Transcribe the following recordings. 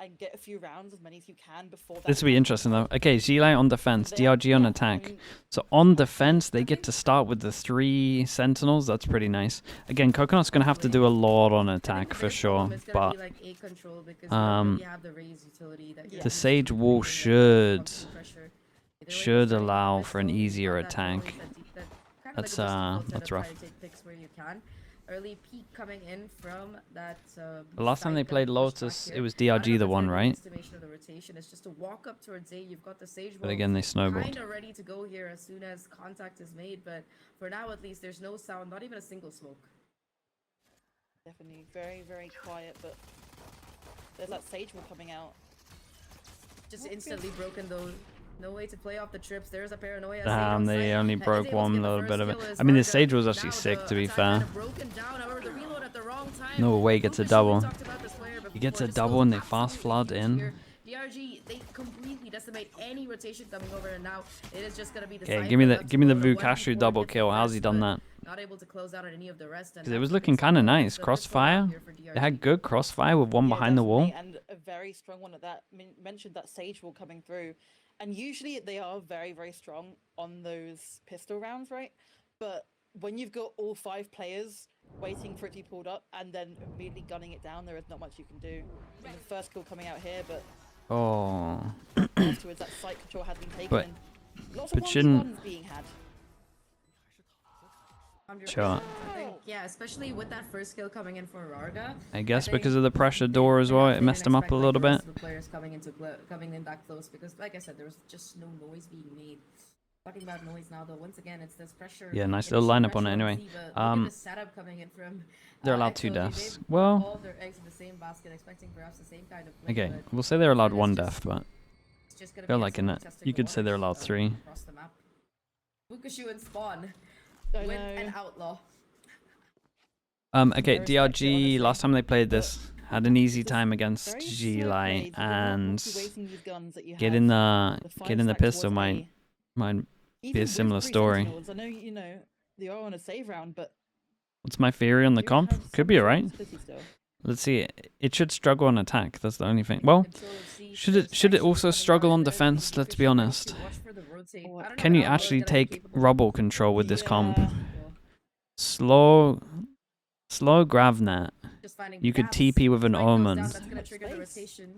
and get a few rounds, as many as you can before that. This will be interesting though. Okay, Zilai on defense, DRG on attack. So on defense, they get to start with the 3 sentinels. That's pretty nice. Again, Coconut's gonna have to do a lot on attack for sure, but the Sage Wall should allow for an easier attack. That's rough. Early peak coming in from that. The last time they played Lotus, it was DRG the one, right? It's just a walk up towards A. You've got the Sage But again, they snowballed. kind of ready to go here as soon as contact is made. But for now, at least, there's no sound, not even a single smoke. Definitely very, very quiet, but there's that Sage Wall coming out. Just instantly broken though. No way to play off the trips. There's a paranoia. Damn, they only broke one little bit of it. I mean, the Sage was actually sick, to be fair. No way gets a double. He gets a double and they fast flood in. DRG, they completely decimate any rotation coming over, and now it is just gonna be the. Okay, give me the Vukashu double kill. How's he done that? Not able to close out on any of the rest. Because it was looking kind of nice. Crossfire. They had good crossfire with one behind the wall. And a very strong one at that. Mentioned that Sage Wall coming through. And usually they are very, very strong on those pistol rounds, right? But when you've got all 5 players waiting for it to be pulled up and then immediately gunning it down, there is not much you can do. And the first kill coming out here, but afterwards that site control has been taken. But lots of shouldn't being had. Sure. Yeah, especially with that first kill coming in for Rarga. I guess because of the pressure door as well, it messed him up a little bit. The players coming in that close because, like I said, there was just no noise being made. Talking about noise now, though, once again, it's this pressure. Yeah, nice little lineup on it anyway. The setup coming in from, they're allowed 2 deaths. Well, all their eggs in the same basket, expecting perhaps the same kind of play, okay, we'll say they're allowed 1 death, but they're like in it. You could say they're allowed 3. Vukashu and Spawn with an outlaw. Okay, DRG, last time they played this, had an easy time against Zilai, and getting the pistol might be a similar story. I know, you know, they are on a save round, but what's my theory on the comp? Could be alright. Let's see. It should struggle on attack. That's the only thing. Well, should it also struggle on defense? Let's be honest. Can you actually take rubble control with this comp? Slow Gravnet. You could TP with an Omen,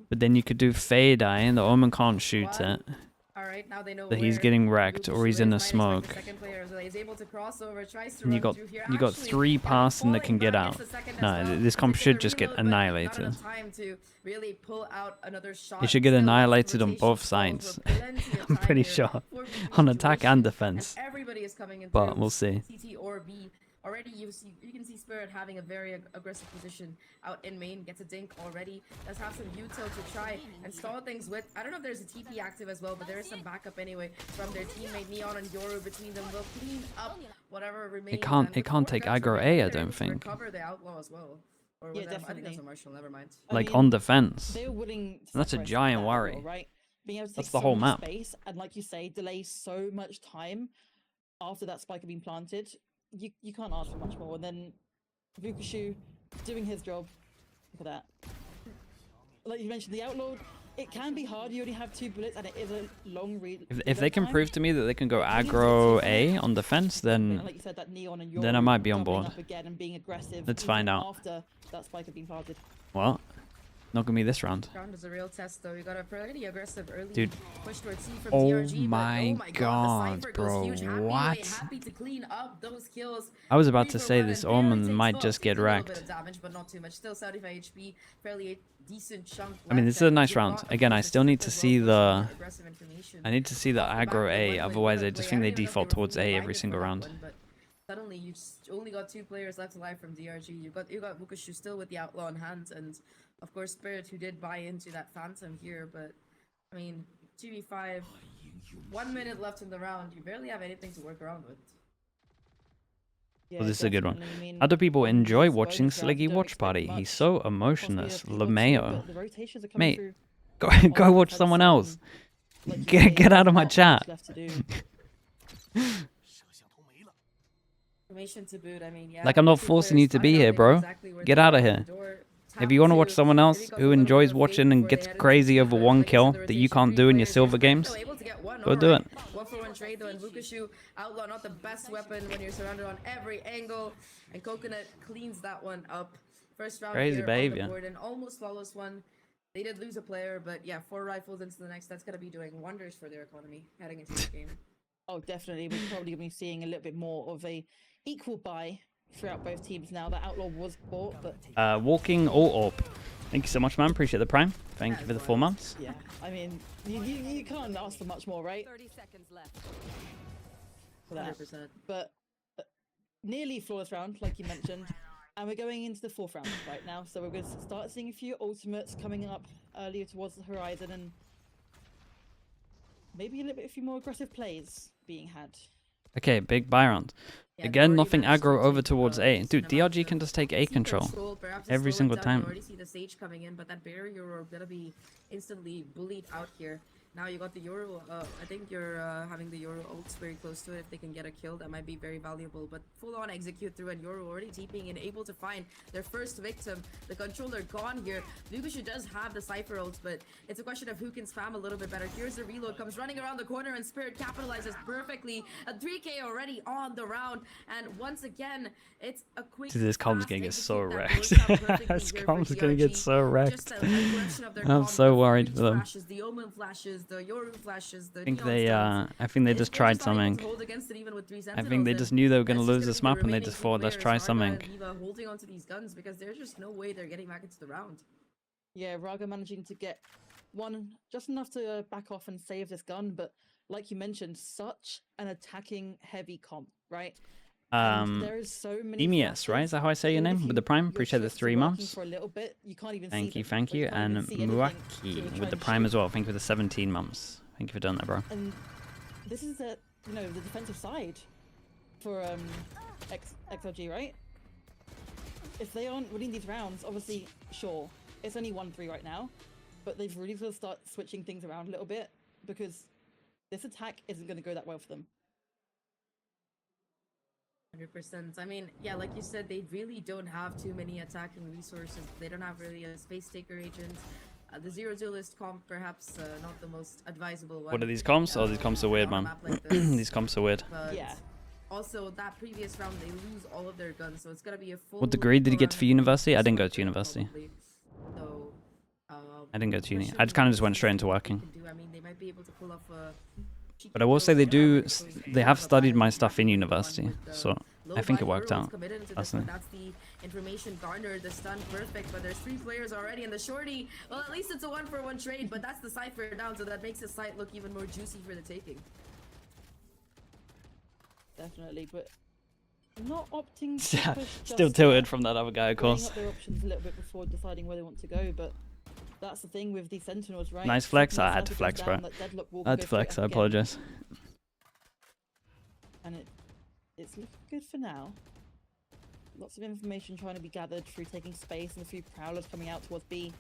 but then you could do Fade Eye and the Omen can't shoot it. That he's getting wrecked or he's in the smoke. And you got 3 passing that can get out. No, this comp should just get annihilated. It should get annihilated on both sides. I'm pretty sure. On attack and defense. But we'll see. Already, you can see Spirit having a very aggressive position out in main. Gets a dink already. Does have some util to try and stall things with. I don't know if there's a TP active as well, but there is some backup anyway from their teammate Neon and Yoru between them. They'll clean up whatever remains. It can't take aggro A, I don't think. Recover the outlaw as well. Or yeah, definitely. I think that's a Marshall. Never mind. Like on defense. They're willing to that's a giant worry. Outlaw, right? Being able to that's take the whole map. Space and, like you say, delay so much time after that spike had been planted. You can't ask for much more. And then Vukashu doing his job. Look at that. Like you mentioned, the outlaw, it can be hard. You only have 2 bullets and it is a long read. If they can prove to me that they can go aggro A on defense, then like you said, that Neon and then I might be on board. Again and being aggressive. Let's find out. After that spike had been planted. What? Not gonna be this round. Round is a real test, though. You got a pretty aggressive early dude. Push towards C from Oh DRG, my god, bro! What? Happy to clean up those kills. I was about to say this Omen might just get wrecked. Damage, but not too much. Still 75 HP, fairly a decent chunk. I mean, this is a nice round. Again, I still need to see the. I need to see the aggro A. Otherwise, I just think they default towards A every single round. Suddenly, you only got 2 players left alive from DRG. You got Vukashu still with the outlaw in hand, and of course Spirit, who did buy into that Phantom here. But I mean, 2v5, 1 minute left in the round. You barely have anything to work around with. Yeah, well, this is a good one. How do people enjoy watching Sliggy Watch Party? He's so emotionless. LeMayo. Mate, go watch someone else. Get out of my chat. To boot, I mean, yeah, like, I'm not forcing you to be here, bro. Get out of here. If you want to watch someone else who enjoys watching and gets crazy over one kill that you can't do in your silver games, go do it. 1-for-1 trade though, and Vukashu Outlaw, not the best weapon when you're surrounded on every angle, and Coconut cleans that one up. First round Crazy here behavior. on the board, and almost flawless one. They did lose a player, but yeah, 4 rifles into the next. That's gonna be doing wonders for their economy heading into this game. Oh, definitely. We're probably going to be seeing a little bit more of a equal buy throughout both teams now. That Outlaw was bought, but... Walking or orb. Thank you so much, man. Appreciate the prime. Thank you for the 4 months. Yeah, I mean, you can't ask for much more, right? 30 seconds left. For that. 100%. But nearly flawless round, like you mentioned. And we're going into the 4th round right now. So we're going to start seeing a few ultimates coming up earlier towards the horizon. And maybe a few more aggressive plays being had. Okay, big buy round. Yeah, Again, nothing aggro over towards A. Dude, DRG can just take A control every single time. You already see the Sage coming in, but that barrier are gonna be instantly bullied out here. Now you got the Euro. I think you're having the Euro ults very close to it. If they can get a kill, that might be very valuable. But full on execute through, and Euro already TPing and able to find their first victim. The controller gone here. Vukashu does have the Cypher ults, but it's a question of who can spam a little bit better. Here's the reload, comes running around the corner, and Spirit capitalizes perfectly. A 3K already on the round, and once again, it's a quick. This com's gonna get so wrecked. This com's This gonna get so wrecked. I'm so worried for them. The Omen flashes, the Yoru flashes, the I think Neon they stuns. just tried something. I think they just knew they were gonna lose this map and they just thought, let's try something. Holding onto these guns because there's just no way they're getting back into the round. Yeah, Raga managing to get one just enough to back off and save this gun, but like you mentioned, such an attacking heavy comp, right? There is so many EMS, right? Is that how I say your name? With the prime? Appreciate the 3 months. For a little bit, you can't even Thank see you, them. thank Like, you. can't And even see anything, Muaki so you're with trying the to prime shoot. as well. Thank you for the 17 months. Thank you for doing that, bro. And this is the the defensive side for XLG, right? If they aren't winning these rounds, obviously, sure, it's only 1-3 right now, but they've really got to start switching things around a little bit because this attack isn't going to go that well for them. 100%. I mean, yeah, like you said, they really don't have too many attacking resources. They don't have really a space taker agent. The zero duelist comp, perhaps not the most advisable one. What are these comps? Oh, these comps are weird, on a man. map like this. These comps are weird. But Yeah. also, that previous round, they lose all of their guns, so it's gonna be a full. What degree did you get run for university? I didn't go to probably. university. So, I didn't go to uni. I just kind of just went straight into working. I mean, they might be able to pull off a. But I will say they have studied my stuff in university, so I think it worked out. That's the information garnered, the stun perfect, but there's 3 players already in the shorty. Well, at least it's a 1-for-1 trade, but that's the Cypher down, so that makes the site look even more juicy for the taking. Definitely, but not opting to Yeah, push still just tilted yet, from that other guy, of weighing course. up their options a little bit before deciding where they want to go, but that's the thing with these Sentinels, right? Nice flex. Keeping I had yourself to flex, down, bro. that Deadlock will I had go to through it flex. I again. apologize. And it's looking good for now. Lots of information trying to be gathered through taking space and a few prowlers coming out towards B.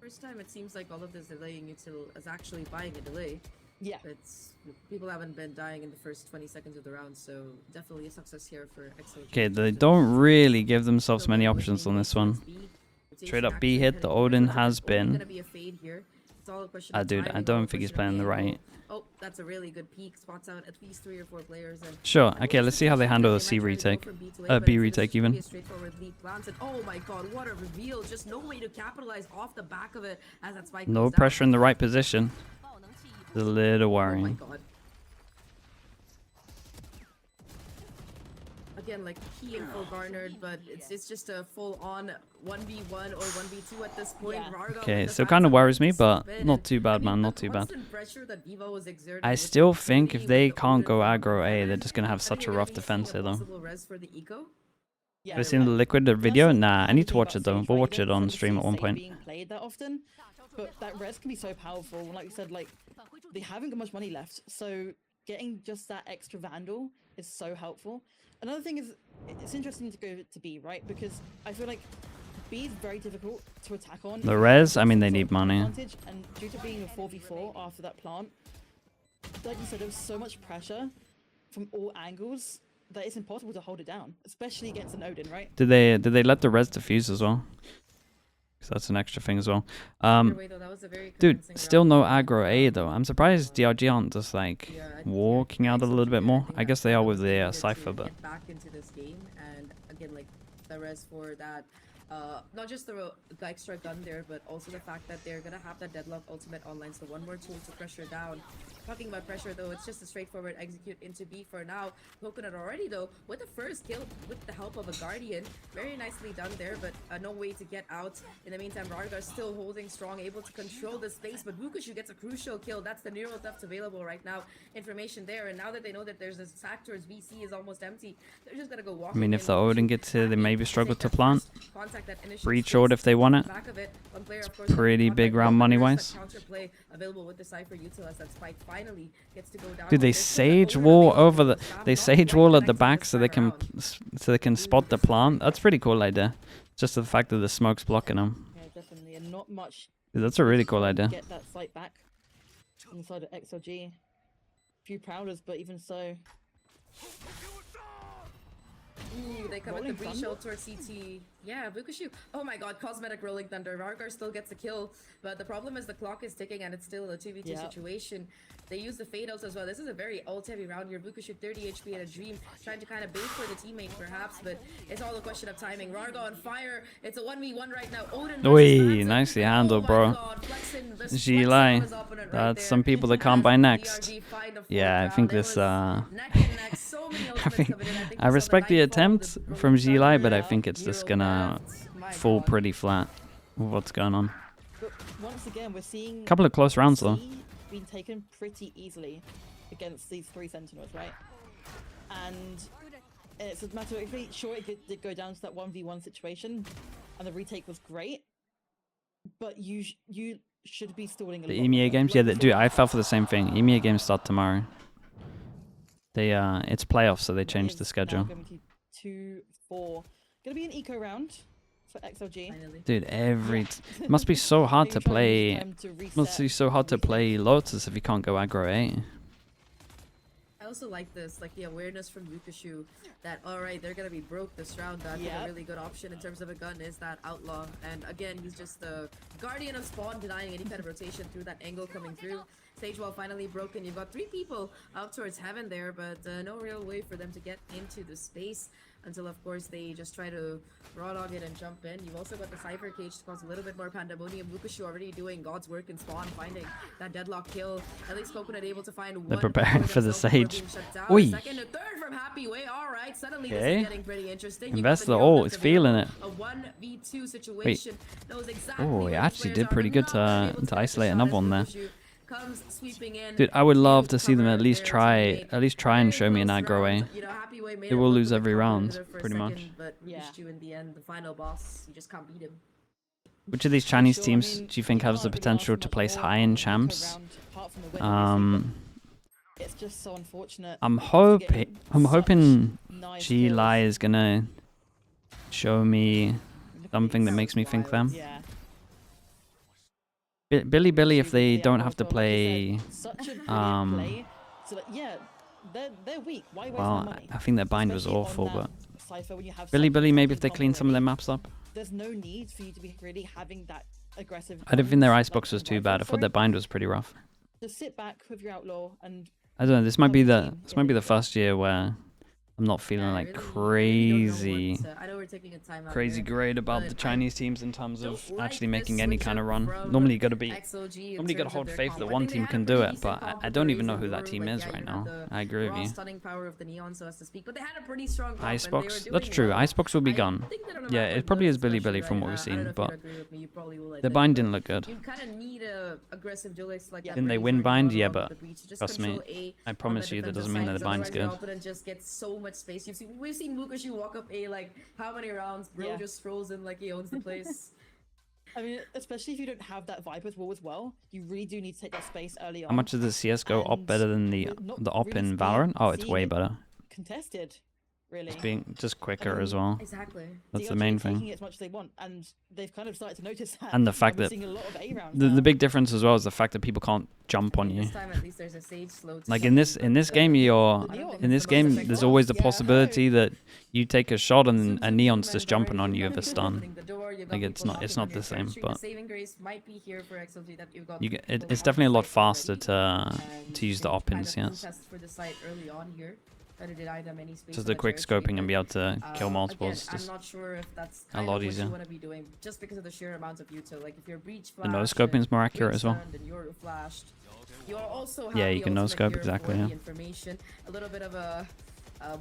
First time it seems like all of this delaying util is actually buying a delay. Yeah. It's people haven't been dying in the first 20 seconds of the round, so definitely a success here for XLG. Okay, they don't really give themselves many options on this one. Straight up B hit, the Odin has been. Dude, I don't think he's playing the right. Oh, that's a really good peek. Spots out at least 3 or 4 players. And Sure, okay, let's see how they handle the C retake. B retake even. Oh my god, what a reveal. Just no way to capitalize off the back of it as that spike No goes down. pressure in the right position. It's a little Oh my worrying. god. Again, like key info garnered, but it's just a full-on 1v1 or 1v2 at this point. Yeah. Rarga Okay, with the still fast kind of worries me, and but spin. not too I bad, mean, man. the Not too bad. constant pressure that Viva was exerting I with still the think if proximity they with the can't go Odin aggro A, they're fighters, just gonna have I such think a we're rough gonna be defense seeing here, a though. possible res for the eco. Yeah. Have you seen the Liquid video? Nah, I need to watch it though. We'll watch it on stream at one point. Being played that often, but that res can be so powerful. Like you said, like they haven't got much money left, so getting just that extra Vandal is so helpful. Another thing is, it's interesting to go to B, right? Because I feel like B is very difficult to attack on. The res, I mean, they need money. Advantage, and due to being a 4v4 after that plant, like you said, there was so much pressure from all angles that it's impossible to hold it down, especially against an Odin, right? Did they let the res diffuse as well? So that's an extra thing as well. Either way, though, that was a very Dude, convincing still round. no aggro A though. I'm surprised DRG aren't just like Yeah, I think walking out a little bit more. I guess they are with the Cypher, but get back into this game, and again, like the res for that, not just the extra gun there, but also the fact that they're gonna have that deadlock ultimate online, so one more tool to pressure down. Talking about pressure though, it's just a straightforward execute into B for now. Coconut already though with the first kill with the help of a Guardian, very nicely done there, but no way to get out. In the meantime, Rargar still holding strong, able to control the space, but Vukushu gets a crucial kill. That's the neural theft available right now. Information there, and now that they know that there's a sack towards VC is almost empty, they're just gonna go walk. I mean, if the in. Odin gets here, they maybe struggle to plant. Contact that initial Breach space. short if they want it. Back of it, one player, of course, Pretty on big that round wall, but money there's wise. that counterplay available with the Cypher utilize that spike finally gets to go down. Dude, they There's still that sage Odin wall available over to the. Sam, They not sage quite wall at the connecting back this so they time can around. spot the plant. That's pretty cool idea. Just the fact that the smoke's blocking them. Yeah, definitely, and not much. Dude, that's a really cool to idea. Get that site back inside of XLG. Few prowlers, but even so. Ooh, they come with the Rolling breach Thunder? shell towards CT. Yeah, Vukushu. Oh my god, cosmetic rolling thunder. Rargar still gets a kill, but the problem is the clock is ticking and it's still a 2v2 Yeah. situation. They use the fade outs as well. This is a very ult heavy round here. Vukushu 30 HP and a dream, trying to kind of bait for the teammate perhaps, but it's all a question of timing. Rargar on fire. It's a 1v1 right now. Odin versus Oi, Phantom. nicely Oh handled, my bro. God, flexing the G sweats lie. on his opponent right That's there. some people that can't As buy the next. DRG find a fourth Yeah, I round. think It this. was neck and neck. So many ultimates coming in. I think I we saw respect the Nightfall, attempt the from rolling G Lai, but I thunder, think it's just neural gonna theft. My fall God. pretty flat with what's going on. But once again, we're seeing Couple of close rounds though. C being taken pretty easily against these 3 sentinels, right? And it's a matter of sure it did go down to that 1v1 situation, and the retake was great, but you should be stalling a The lot EMEA longer. games, Like yeah, we dude, saw- I fell for the same thing. EMEA games start tomorrow. They it's playoffs, so they it changed the is now schedule. going to be 2-4. Gonna be an eco round for XLG. Finally. Dude, every Yeah. it must be so hard Maybe to try and use play. time to Must be reset so hard to and rethink. play Lotus if you can't go aggro A. I also like this, like the awareness from Vukushu that alright, they're gonna be broke this round. I think Yep. a really good option in terms of a gun is that outlaw. And again, he's just the guardian of spawn, denying any kind of rotation through that angle coming through. Stage wall finally broken. You've got 3 people out towards heaven there, but no real way for them to get into the space until, of course, they just try to raw dog it and jump in. You've also got the Cypher cage to cause a little bit more pandemonium. Vukushu already doing God's work in spawn, finding that deadlock kill. At least Coconut able to find one. preparing for the themselves before Sage. being shut down. Oi. Second and third from Happy Way. All right, suddenly this Okay. is getting pretty interesting. You've Invest got the neural ult, theft it's feeling available. A 1v2 situation. Knows exactly Oh, where he these actually players did are, pretty but good not gonna be able to get the isolate shot another as one there. Vukushu comes sweeping in Dude, I would love to to see them cover at least their try teammate. and show me an Very aggro close A. round. You know, Happy Way made They it will work lose with the every counter round, there for a pretty much. second, But Yeah. Vukushu in the end, the final boss, you just can't beat him. Which of these For Chinese sure, I teams mean, do you think you has the can't really ask potential to much place more high on in an eco champs? round, apart from the win, obviously, but it's just so unfortunate. I'm because you're getting hoping such nice G kills. Lai is gonna show me Look at something that these. makes me think them. Yeah. Billy, if Vukushu they with the don't outlaw have to as well, like play, you said, such a brilliant um, play. So like, yeah, they're weak. Why waste well, my money? I think their bind was Especially on awful, that but Cypher when you have Billy, such maybe if they comp clean some of their already, maps up. there's no need for you to be really having that aggressive. I don't think their guns, icebox like was too rifle, bad. I thought sorry. their bind was pretty rough. Just sit back with your outlaw and I don't know. This might be Help the the team this get might be it the done. first year where I'm not feeling Yeah, I like really don't know crazy. I know we're taking a time out Crazy here. great about but the I Chinese teams in terms don't of like actually this making any switch kind of up run. from Normally you gotta be XLG in normally you gotta terms of hold their faith comp. that I one think they team had a can pretty do it, decent but comp I with don't the even know Razen who that Guru, team like, is yeah, right you now. had the I agree with raw you. stunning power of the Neon, so as to speak, but they had a pretty strong comp, and they were Icebox, doing that's true. well. Icebox will be I gone. think that on a Yeah, map it like probably is Lotus Billy especially, from what right, we've I don't seen, know if but you'd agree with me, you probably will, I the think, bind but didn't look good. you kind of need a aggressive duelist like that. Didn't they Brazier win and bind? Mono Yeah, on but the breach. Just trust me, control A I on promise the you that defensive doesn't mean side, that the because bind's otherwise your good. opponent just gets so much space. We've seen Vukushu walk up A like how many rounds? Bro Yeah. just strolls in like he owns the place. I mean, especially if you don't have that Viper's wall as well, you really do need to take that space early on. How much is the CS:GO op And better than the we're not op really in seeing Valorant? Oh, it's seeing way it better. contested. really. It's being just quicker as well. Exactly. That's the DRG main taking thing. it as much as they want, and they've kind of started to notice that. And the fact we're that seeing a lot of A rounds the now. big difference as well is the fact that people can't jump on you. This time at least there's a sage slow to Like stop in this you, but, game, you're I don't think in it's this the most game. effective There's one. always the Yeah, possibility that you take a shot and a Zoom, neon's zoom, just and jumping already on you you've with a got stun. opening the door, you've got Like it's people not knocking on the your same, territory. but The saving grace might be here for XLG that you've got you get people it's on definitely a lot site already, faster to use the and they op-ins. kind of Yes, protest for the site early on here. Try to deny them any space just on the the quick territory, scoping and but, be able to kill multiples. Again, I'm Just not sure if that's a kind lot of what easier. you want to be doing, just because of the sheer amount of util. Like if you're breach the no flashed scoping and is more you're accurate as well. stunned and you're flashed, you also Yeah, have you the can no ultimate scope here exactly. for Yeah. the information. A little bit of a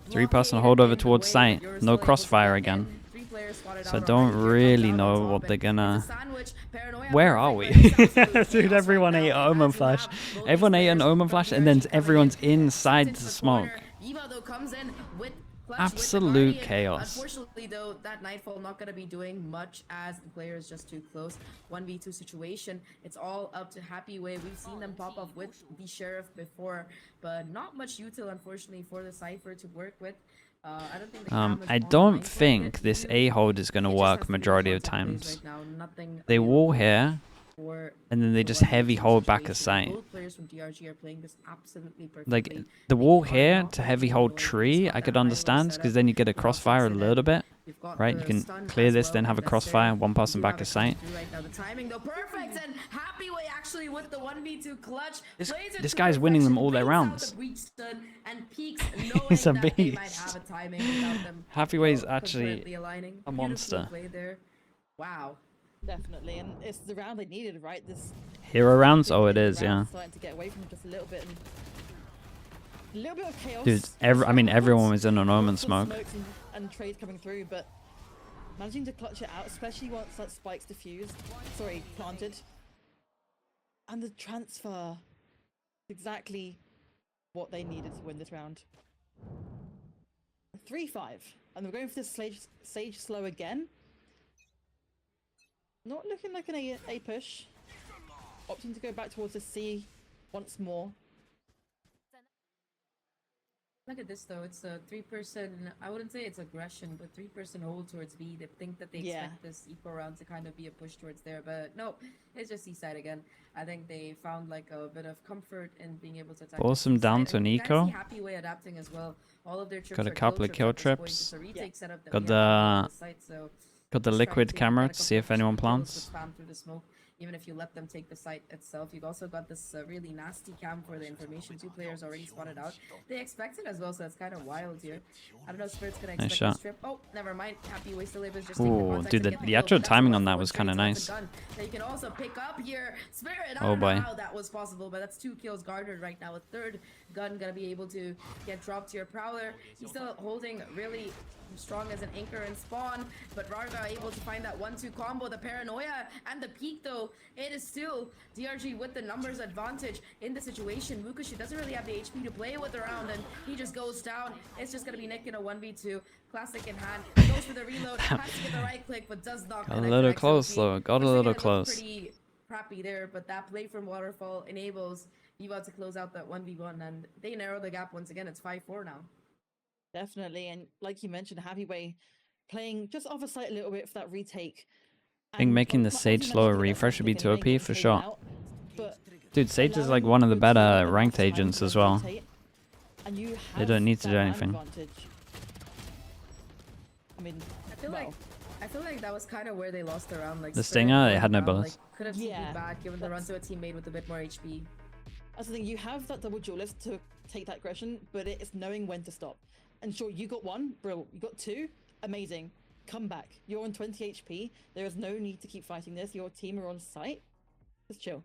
3-person blockade holdover in the towards way, sight. but you're No still able to crossfire get in. again. 3 players spotted So I out don't already. Here really comes out know on what top, they're and gonna. it's a sandwich. Paranoia Where are perfect, we? but it's absolute Dude, chaos everyone right ate now, Omen as you Flash. have both these Everyone ate an players Omen from Flash, and then DRG coming everyone's in, inside into the the smoke. corner. Eva though comes in with clutch Absolute with the chaos. Unfortunately though, that Nightfall not going to be doing much as the player is just too close. 1v2 situation. It's all up to Happy Way. We've seen them pop up with the Sheriff before, but not much util unfortunately for the Cypher to work with. I don't think the cam is I on don't Nightfall think yet this either. A hold is gonna It just has work to be majority of contact based times. right now. Nothing They wall available here, for and then they the just 1v2 heavy hold back a situation. sight. Both players from DRG are playing this absolutely perfectly. Like the They wall are here not to really heavy hold annoying. tree, You've got I that could high-low understand because setup. then you get a You've got crossfire a fixing little it. bit. You've got Right, the you can stun clear as this, well, then have a and the crossfire, Sarah. one person You back have a it coming sight. through right now. The timing though perfect, and Happy Way actually with the 1v2 clutch. This plays it this to guy's winning them perfection, all their brings out rounds. the breach stun, and peaks knowing He's a that they might beast. have a timing without them. Happy Way's you know, actually concurrently aligning. a Beautifully monster. played there. Wow. Definitely, and it's the round they needed, right? This Hero rounds? big Oh, it win is, yeah. round starting to get away from them just a little bit, and a little bit of chaos. Dude, I mean, everyone was in an Omen smoke. Smokes and trades coming through, but managing to clutch it out, especially once that spike's diffused. Sorry, planted. And the transfer, exactly what they needed to win this round. 3-5, and we're going for this sage slow again. Not looking like an A push. Opting to go back towards the C once more. Look at this though, it's a 3-person, I wouldn't say it's aggression, but 3-person hold towards B. They think that they expect this eco round to kind of be a push towards there, but no, it's just C-side again. I think they found like a bit of comfort in being able to attack. Awesome down to an eco. Happy Way adapting as well. All of their trips Got a are couple of kill at this point. trips. It's a retake setup that Got we have on the site, so got the just trying liquid to camera get a to see if couple of anyone kills plants. with spam through the smoke. Even if you let them take the site itself, you've also got this really nasty cam for the information. 2 players already spotted out. They expect it as well, so that's kind of wild here. I don't know if Spirit's gonna expect shot. the strip. Oh, never mind. Happy Way still able to just Ooh, take the contact dude, and get the kill, actual but that's timing a on that 1-4 was straight kinda off the nice. gun. That you can also pick up here. Spirit, I Oh don't know boy. how that was possible, but that's 2 kills garnered right now. A 3rd gun gonna be able to get dropped to your Prowler. He's still holding really strong as an anchor and spawn, but Rarga able to find that 1-2 combo. The paranoia and the peak though, it is still DRG with the numbers advantage in the situation. Mukushi doesn't really have the HP to play with around, and he just goes down. It's just gonna be Nick in a 1v2, classic in hand, goes for the reload, has to get the right click, but does not Got a connect little to close XLG. though, got a For little second, it looked close. pretty crappy there, but that play from Waterfall enables Eva to close out that 1v1, and they narrow the gap once again. It's 5-4 now. Definitely, and like you mentioned, Happy Way playing just off a site a little bit for that retake. I think making the Sage slower refresh would be too OP for sure. Dude, Sage is like one of the better ranked agents as well. They don't need to do anything. I mean, I feel like that was kind of where they lost the round. Like The Spirit Stinger, it going had no down, bullets. Like, could have Yeah, TP'd back, given the run to a teammate with a bit more HP. that's the thing, you have that double duelist to take that aggression, but it's knowing when to stop. And sure, you got 1, bro, you got 2, amazing. Come back. You're on 20 HP. There is no need to keep fighting this. Your team are on site. Just chill.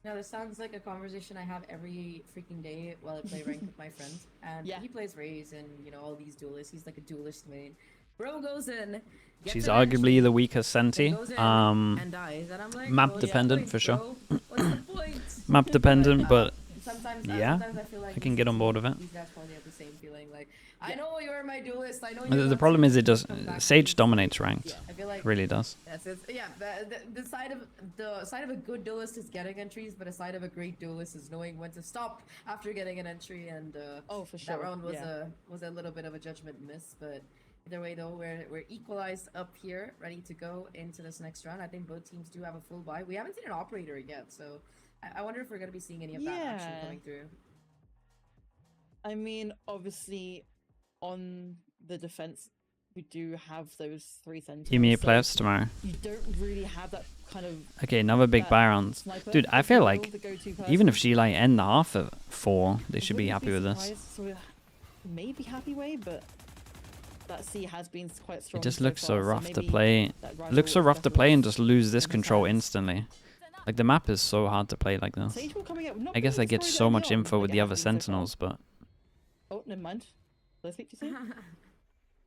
Now, this sounds like a conversation I have every freaking day while I play ranked with my friend. And Yeah. he plays Raze and, you know, all these duelists. He's like a duelist main. Bro goes in. Gets She's an arguably entry, the weaker then Senti. goes in and dies. And I'm like, Map what's the dependent point, for sure. bro? What's the point? Map dependent, but Sometimes yeah, sometimes I feel like I can get on board with it. these guys probably have the same feeling. Like, I know you're my duelist. I know you. The want problem to is it does. come back, Sage please. dominates ranked. I feel like Really does. that's it. Yeah, the side of a good duelist is getting entries, but a side of a great duelist is knowing when to stop after getting an entry. And Oh, for sure. that round was yeah. a little bit of a judgment miss, but either way though, we're equalized up here, ready to go into this next round. I think both teams do have a full buy. We haven't seen an operator yet, so I wonder if we're gonna be seeing any of that action Yeah. coming through. I mean, obviously, on the defense, we do have those 3 sentinels. Give me a so playoffs tomorrow. You don't really have that kind of Okay, another big that buy round. sniper, Dude, I if feel you will, like the go-to even if person. she like end the half at 4, they should be Wouldn't happy with this. surprised, so maybe happy way, but that C has been quite strong. It just so looks so far, rough to maybe play. that It rival looks so is rough to better play and off just lose this in his control hands. instantly. Like the map is so hard to play like this. Sage Wall coming up, not I guess I being get destroyed so early much on, info like with it the has other been so far. sentinels, but Oh, never mind. Did I speak too soon?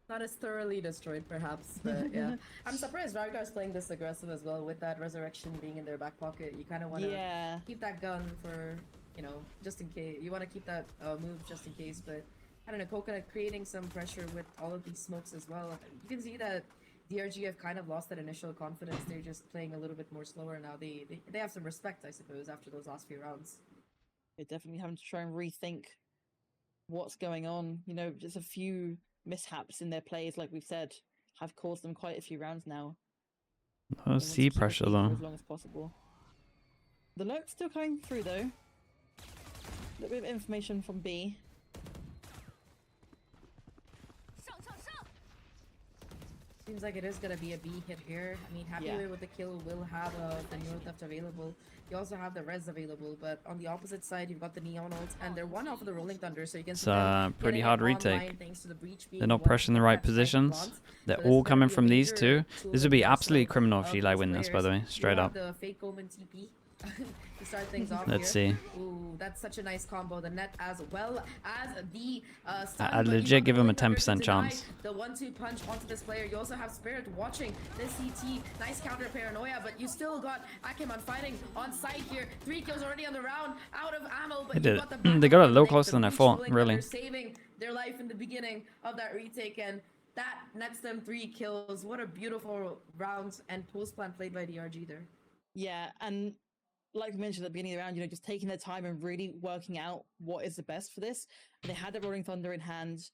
Not as thoroughly destroyed, perhaps, but yeah. I'm surprised Ragdar's playing this aggressive as well, with that resurrection being in their back pocket. You kind of want to Yeah. keep that gun for, you know, just in case. You want to keep that move just in case, but I don't know, Coconut creating some pressure with all of these smokes as well. You can see that DRG have kind of lost that initial confidence. They're just playing a little bit more slower now. They have some respect, I suppose, after those last few rounds. They're definitely having to try and rethink what's going on. You know, just a few mishaps in their plays, like we've said, have caused them quite a few rounds now. no They want to sea keep it pressure deep for though. as long as possible. The lurk's still coming through though. A little bit of information from B. Seems like it is gonna be a B hit here. I mean, Happy Yeah. Way with the kill will have the Neon Theft available. You also have the Res available, but on the opposite side, you've got the Neon ult, and they're one off of the Rolling Thunder, so you can It's see them pretty getting hard it retake. online thanks to the breach being They're not one pressing the right that side positions. plant. They're So all that's gonna coming be a from these major two. tool This of would be arsenal absolutely criminal if of G-Lai these win this, by the players. way. Straight You up. have the fake Omen TP to start things off Let's here. see. Ooh, that's such a nice combo. The net as well as the stun. I'd but you legit got the give him a Rolling Thunder to 10% deny chance. the 1-2 punch onto this player. You also have Spirit watching this CT. Nice counter paranoia, but you still got Akeman fighting on site here. 3 kills already on the round, out of ammo, but They you did. got the They got it a backup little from closer the than I breach. thought, Rolling really. Thunder saving their life in the beginning of that retake, and that nets them 3 kills. What a beautiful round and post plan played by DRG there. Yeah, and like we mentioned at the beginning of the round, you know, just taking their time and really working out what is the best for this. They had the Rolling Thunder in hand.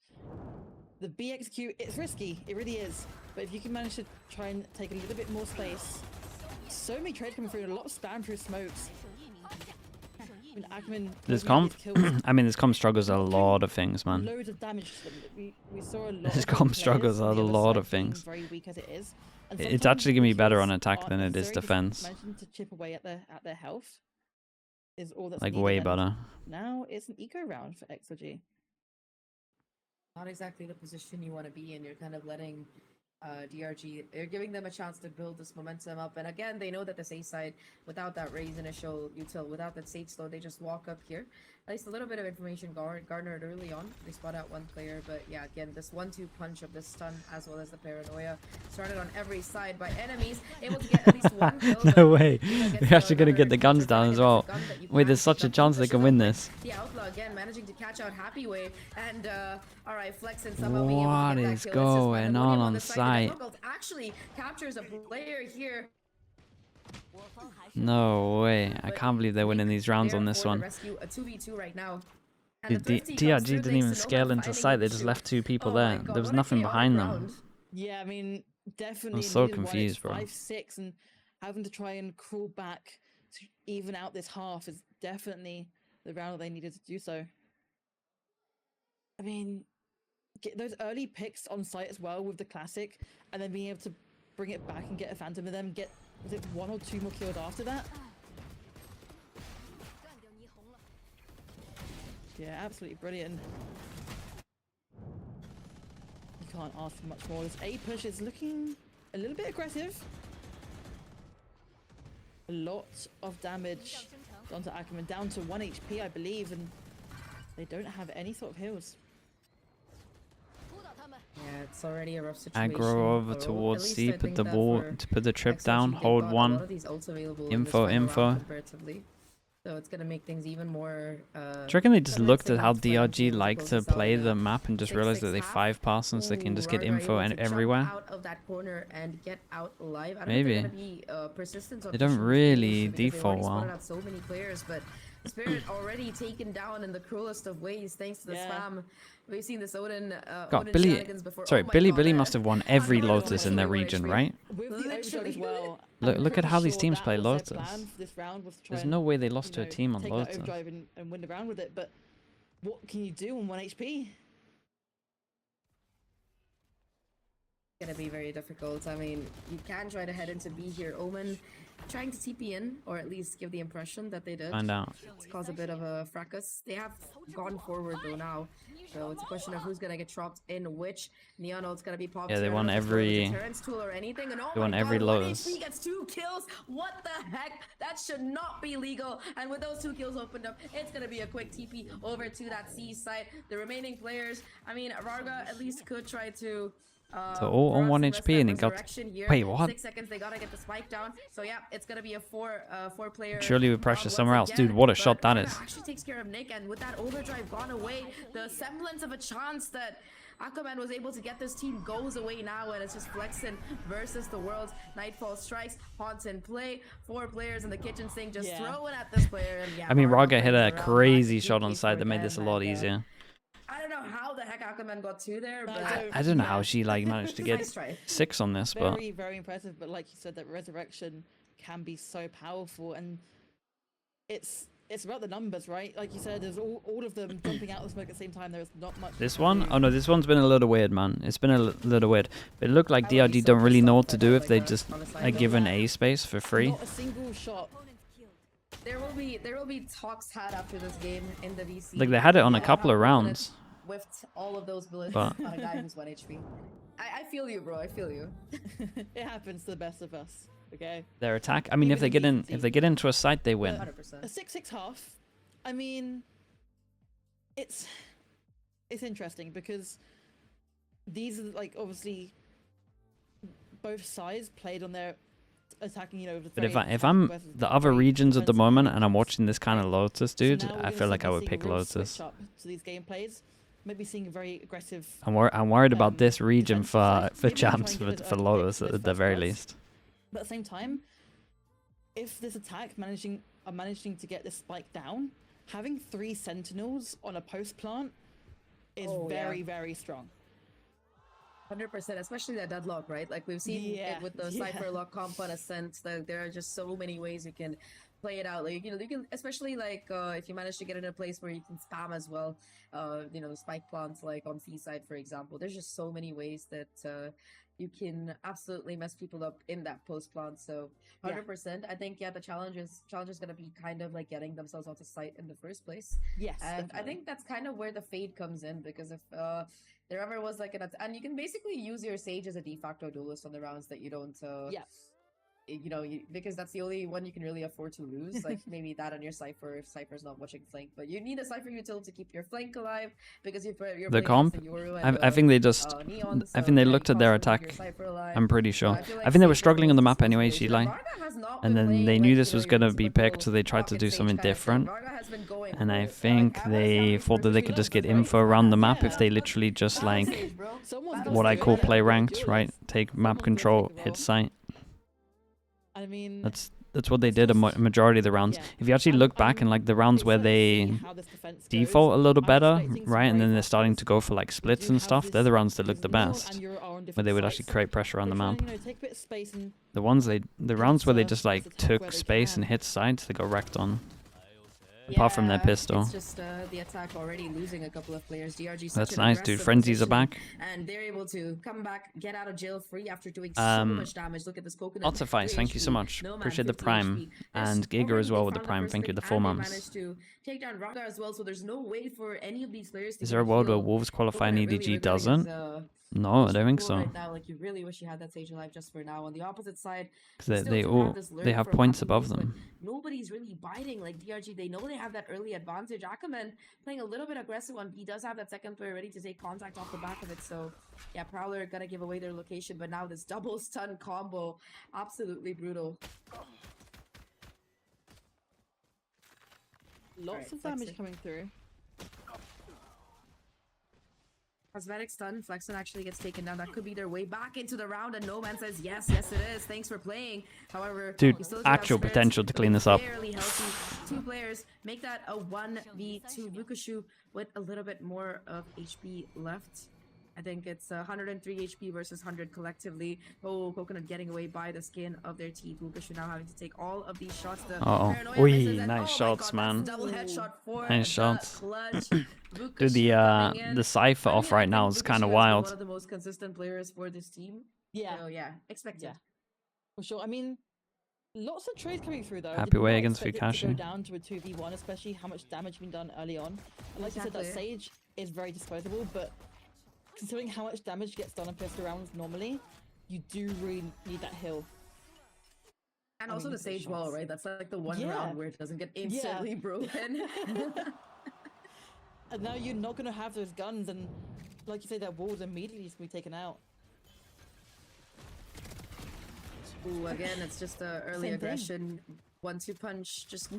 The B execute, it's risky, it really is. But if you can manage to try and take a little bit more space, so many trades coming through, and a lot of spam through smokes. I mean, Ackerman This looking comp, at his kills, I mean, this comp struggles a lot of things, man. loads of damage to them. We saw a lot. This of good comp struggles players on a the other lot side of being things. Very weak as it is. And It's sometimes actually gonna the be better kills on attack aren't than it is necessary, just defense. managing to chip away at their health is all that's Like needed, way and better. now it's an eco round for XLG. Not exactly the position you want to be in. You're kind of letting DRG, you're giving them a chance to build this momentum up. And again, they know that the safe side, without that raise initial util, without that sage slow, they just walk up here. At least a little bit of information garnered early on. They spot out one player, but yeah, again, this 1-2 punch of the stun as well as the paranoia started on every side by enemies, able to get at least one kill. No way. They're They're actually gonna get the guns down as well. Wait, there's such a chance they can win this. The Outlaw again managing to catch out Happy Way, and alright, Flex and somehow being able What to get is that kill. It's just going Pandemonium on the on side. site? The Knockout actually captures a player here. No way. I can't believe they're winning these rounds on this one. Rescue a 2v2 right now. And Dude, the Thrifty comes DRG through didn't thanks even to scale Nomad into finding sight. the They just shoot. left 2 people Oh my there. God, There was what a nothing chaotic behind round. them. Yeah, I mean, definitely. so needed one. It's confused, bro. 5-6, and having to try and crawl back to even out this half is definitely the round that they needed to do so. I mean, get those early picks on site as well with the classic, and then being able to bring it back and get a phantom of them. Get, was it 1 or 2 more killed after that? Yeah, absolutely brilliant. You can't ask for much more. This A push is looking a little bit aggressive. A lot of damage done to Ackerman, down to 1 HP, I believe, and they don't have any sort of heals. Yeah, it's already a rough situation. Aggro over overall. towards At least C, I put think the that ball for to put the trip XLG, down, they've hold got a lot 1. of these ults available in this Info, final round info. comparatively. So it's gonna make things even more. Do you reckon they just gonna looked say at how not playing DRG too like close to this out play in a the map and just realized that 6-6 they half? 5-pass so they can just get Rarga info able to jump everywhere? out of that corner and get out alive. I don't Maybe. know if they're gonna be persistent on They don't pushing these really waves because they've already default well. spotted out so many players, but Spirit already taken down in the cruelest of ways thanks to the spam. We've seen this Odin, God, Odin Billy, shenanigans before. sorry, Oh my Billy God, must have won every Aquaman Lotus in their 1 region, HP. right? With the overdrive as well. Look I'm at pretty how these sure teams that play was their Lotus. plan for this round was to try There's and, no way they lost you to a know, team on take Lotus. that overdrive and win the round with it, but what can you do on 1 HP? Gonna be very difficult. I mean, you can try to head into B here. Omen trying to TP in, or at least give the impression that they did. Find out. To cause a bit of a fracas. They have gone forward though now. So it's a question of who's gonna get dropped in which. Neonult's gonna be popped. Yeah, they here. I won don't know if it's Lotus every- deterrence tool or anything. And oh they won my every God, Lotus. 1 HP gets 2 kills. What the heck? That should not be legal. And with those 2 kills opened up, it's gonna be a quick TP over to that C site. The remaining players, I mean, Rarga at least could try to So all on grab 1 some HP and it got... resurrection here. Wait, what? 6 seconds, they gotta get the spike down. So yeah, it's gonna be a 4 player. Surely we pressure round somewhere once else. again, Dude, what a but shot that Rarga is. actually takes care of Nick, and with that overdrive gone away, the semblance of a chance that Aquaman was able to get this team goes away now, and it's just Flexen versus the world. Nightfall strikes, haunts in play. 4 players in the kitchen sink just throwing at this player. And yeah, I mean, Rarga hit brings a the round back crazy shot deeply on side for that made this a them, lot and, easier. I don't know how the heck Aquaman got 2 there, but I don't know how she like managed to get Nice try. 6 on this, but Very, very impressive. But like you said, that resurrection can be so powerful, and it's about the numbers, right? Like you said, there's all of them jumping out of the smoke at the same time. There's not much. this you can one, do. oh no, this one's been a little weird, man. It's been a little weird. But it looked like I would be DRG so don't really pissed know off what to if do I if had, they like, just on the side are of given that. A space for free. Not a single shot. There will be talks had after this game in the VC. Like they had it on a about couple how of Aquaman rounds. Whiffed all of those bullets But- on a guy who's 1 HP. I feel you, bro. I feel you. It happens to the best of us. Okay. Their attack. I mean, if Even they get into a site, they win. 100%. A 6-6 half. I mean, it's interesting because these are like obviously both sides played on their attacking. You know, But if I'm the other regions at the moment and I'm watching this kind of Lotus, dude, I feel like I would pick Lotus. Up to these gameplays, maybe seeing a very aggressive. I'm worried about um, this region defensive for side. Maybe try champs and give it for a Lotus mix at with the first very bloods. least. But at the same time, if this attack are managing to get this spike down, having 3 sentinels on a post plant is very, very strong. 100%, especially that deadlock, right? Like we've seen it with the Cypher lock comp on Ascent. That there are just so many ways you can play it out. Like you can especially like if you manage to get in a place where you can spam as well. The spike plants like on C side, for example. There's just so many ways that you can absolutely mess people up in that post plant. So 100%, I think the challenge is gonna be kind of like getting themselves onto site in the first place. Yes, And definitely. I think that's kind of where the fade comes in, because if there ever was like and you can basically use your Sage as a de facto duelist on the rounds that you don't because that's the only one you can really afford to lose. Like maybe that on your Cypher if Cypher's not watching flank, but you need a Cypher util to keep your flank alive, because you're The comp, I think they just, Neon, I so think they you looked at their constantly keep attack. your Cypher alive. I'm pretty So sure. feel I like think they were Sage struggling on the map is anyway, situation. Sheila. Rarga has not And been then playing they like, knew this was your gonna be typical picked, so they tried to pocket do Sage something kind of thing. different. Rarga has been going And I for it. think Like, they thought that they could just get info around the map if they literally just like what I call play ranked, right? Take map control, hit site. I mean, That's what they did a majority of the rounds. If you actually look back in like the rounds where they default a little better, right, and then they're starting to go for like splits and stuff, they're the rounds that look the best, where they would actually create pressure on the map. The rounds where they just like took space and hit sites, they got wrecked on. Apart from their pistol. It's just the attack already losing a couple of players. DRG That's nice, dude. Frenzies are back. And they're able to come back, get out of jail free after doing so much damage. Look at this coconut. Lots of fights, thank you so much. Appreciate the Prime. And Giga as well with the Prime, thank you, the 4 months. Managed to take down Rarga as well, so there's no way for any of these players to Is there a world where Wolves qualify and EDG doesn't? No, I don't think so. Right now, like you really wish you had that Sage alive just for now. On the opposite side, Because they have points above them. Nobody's really biting. Like DRG, they know they have that early advantage. Aquaman playing a little bit aggressive on B, does have that second player ready to take contact off the back of it. So yeah, Prowler gonna give away their location, but now this double stun combo, absolutely brutal. Lots of damage coming through. Cosmetic stun. Flexen actually gets taken down. That could be their way back into the round, and No Man says yes, yes it is. Thanks for playing. However, dude, actual potential to clean this up. Barely healthy. 2 players make that a 1v2. Vukushu with a little bit more of HP left. I think it's 103 HP versus 100 collectively. Oh, Coconut getting away by the skin of their teeth. Vukushu now having to take all of these shots. Nice shots, man. Double headshot for nice shots. Dude, the cipher off right now is kind of wild. One of the most consistent players for this team. Yeah. So yeah, expected. Yeah. For sure. I mean, lots of trades coming through though. Happy Did way not against expect it to Fukashi. go down to a 2v1, especially how much damage been done early on. And like you said, that Sage is very disposable, but considering how much damage gets done on pistol rounds normally, you do really need that hill. And also the Sage wall, right? That's like the one round where it doesn't get instantly broken. And now you're not going to have those guns, and like you say, that wall's immediately just going to be taken out. Ooh, again, it's just early aggression. 1-2 punch, just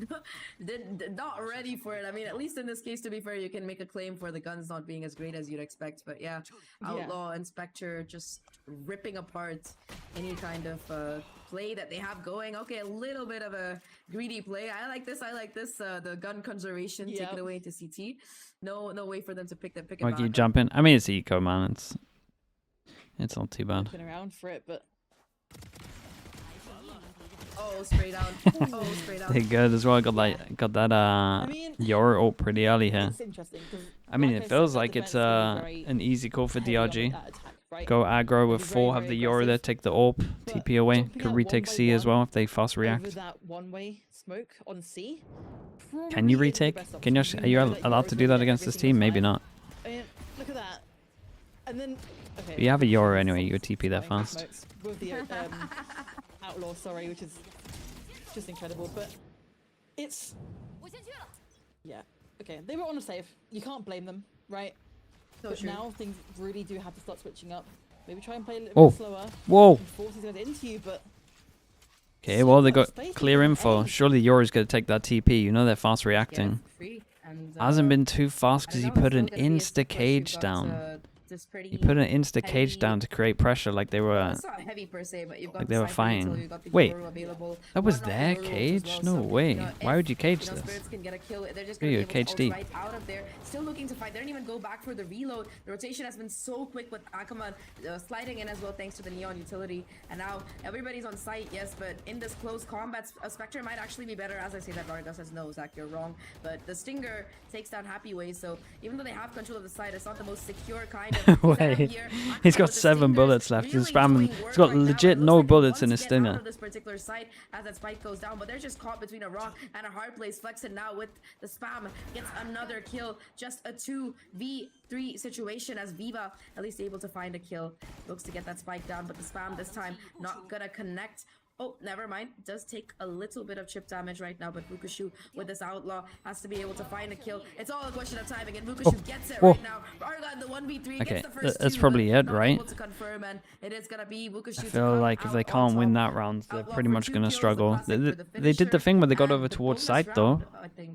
not ready for it. I mean, at least in this case, to be fair, you can make a claim for the guns not being as great as you'd expect. But yeah, Outlaw and Spectre just ripping apart any kind of play that they have going. Okay, a little bit of a greedy play. I like this. The gun conservation, take it away to CT. No way for them to pick it Like back. you jump in. I mean, it's eco, man. It's not too bad. Been around for it, but. Oh, spray down. Oh, spray down. They're good as well. Got that Yoru ult pretty early here. It's interesting. I mean, it feels like it's an easy call for DRG. Go aggro with 4, have the Yoru there, take the AWP, TP away. Could retake C as well if they fast react. That one-way smoke on C. Can you retake? Are you allowed to do that against this team? Maybe not. Look at that. And then, okay. But you have a Yoru anyway. You TP there fast. With the Outlaw, sorry, which is just incredible. But it's okay. They were on a save. You can't blame them, right? But now things really do have to start switching up. Maybe try and play a little bit slower. Whoa! Force these guys into you, but okay, well they got clear info. Surely Yoru's gonna take that TP. You know they're fast reacting. Hasn't been too fast because he put an insta cage down. He put an insta cage down to create pressure, like they were. It's not heavy per se, but you've got like they were fighting. Wait, that was their cage? No way. Why would you cage this? You cage deep. Right out of there, still looking to fight. They didn't even go back for the reload. The rotation has been so quick with Akaman sliding in as well, thanks to the Neon utility. And now everybody's on site, yes, but in this close combat, a Spectre might actually be better. As I say that, Vargas says no, Zach, you're wrong. But the Stinger takes down Happy Ways, so even though they have control of the site, it's not the most secure kind of. Wait, he's got 7 bullets left. He's spamming. He's got legit no bullets in his Stinger. This particular site as that spike goes down, but they're just caught between a rock and a hard place. Flexen now with the spam gets another kill. Just a 2v3 situation as Viva at least able to find a kill. Looks to get that spike down, but the spam this time not gonna connect. Oh, never mind. Does take a little bit of chip damage right now, but Vukushu with this Outlaw has to be able to find a kill. It's all a question of timing, and Vukushu gets it right now. Argon, the 1v3 gets the first that's two, probably it, right? To confirm, and it is gonna be Vukushu. I feel like if they can't win that round, they're pretty much gonna struggle. They did the thing where they got over towards site though.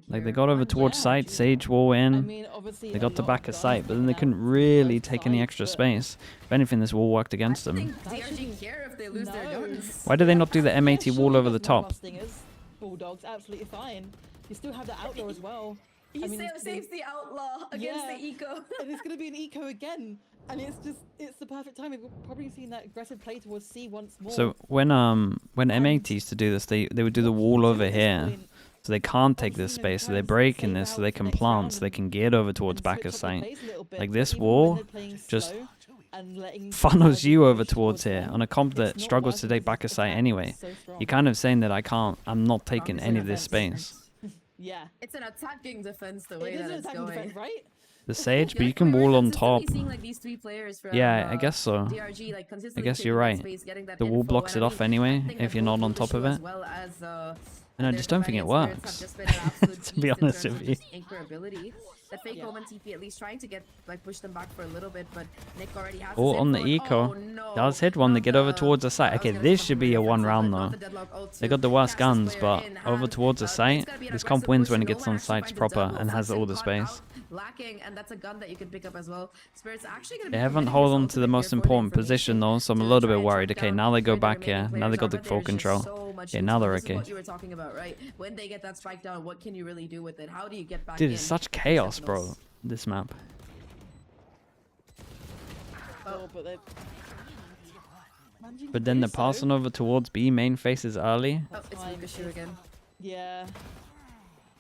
Like they got over towards site, Sage wall in. They got to back of site, but then they couldn't really take any extra space. If anything, this wall worked against them. DRG care if they lose their guns. Why do they not do the M80 wall over the top? Bulldogs, absolutely fine. You still have the Outlaw as well. He saves the Outlaw against the eco. And it's going to be an eco again. And it's the perfect time. We've probably seen that aggressive play towards C once more. So when M80 used to do this, they would do the wall over here. So they can't take this space, so they break in this so they can plant, so they can get over towards back of site. Like this wall just funnels you over towards here on a comp that struggles to take back of site anyway. You're kind of saying that I'm not taking any of this space. Yeah. It's an attacking defense the way that it's going. Defense, right? The Sage, but you can wall on top. Yeah, I guess so. I guess you're right. The wall blocks it off anyway if you're not on top of it. And I just don't think it works, to be honest with you. that fake Yeah. Omen TP, at least trying to get push them back for a little bit, but Nick already has Oh, his on the info. eco. Oh, no. Does hit one to Not get over the- towards the site. I was Okay, gonna this say should be a something one defensive, round but not though. the deadlock ult They to got the worst catch this guns, player but in over hand. towards the It's site, gotta be an this comp aggressive wins push, when it and gets Omen on actually sites finds a proper double. and has all the Flickson caught space. out, lacking, and that's a gun that you can pick up as well. Spirit's actually gonna They be haven't committing hold his on to the ultimate most here for the important position information though, so I'm a to little try bit and worried. track Okay, down now they go where the back here. remaining Now they players got are, the but full there's just control. so much Okay, loot. now So they're this is okay. what you were talking about, right? When they get that spike down, what can you really do with it? How do you get back Dude, in? it's such with chaos, Sentinels? bro. This map. Oh, but they're managing to But then do they're so. passing over towards B main faces early. Oh, it's Time Lucas is- again. Yeah.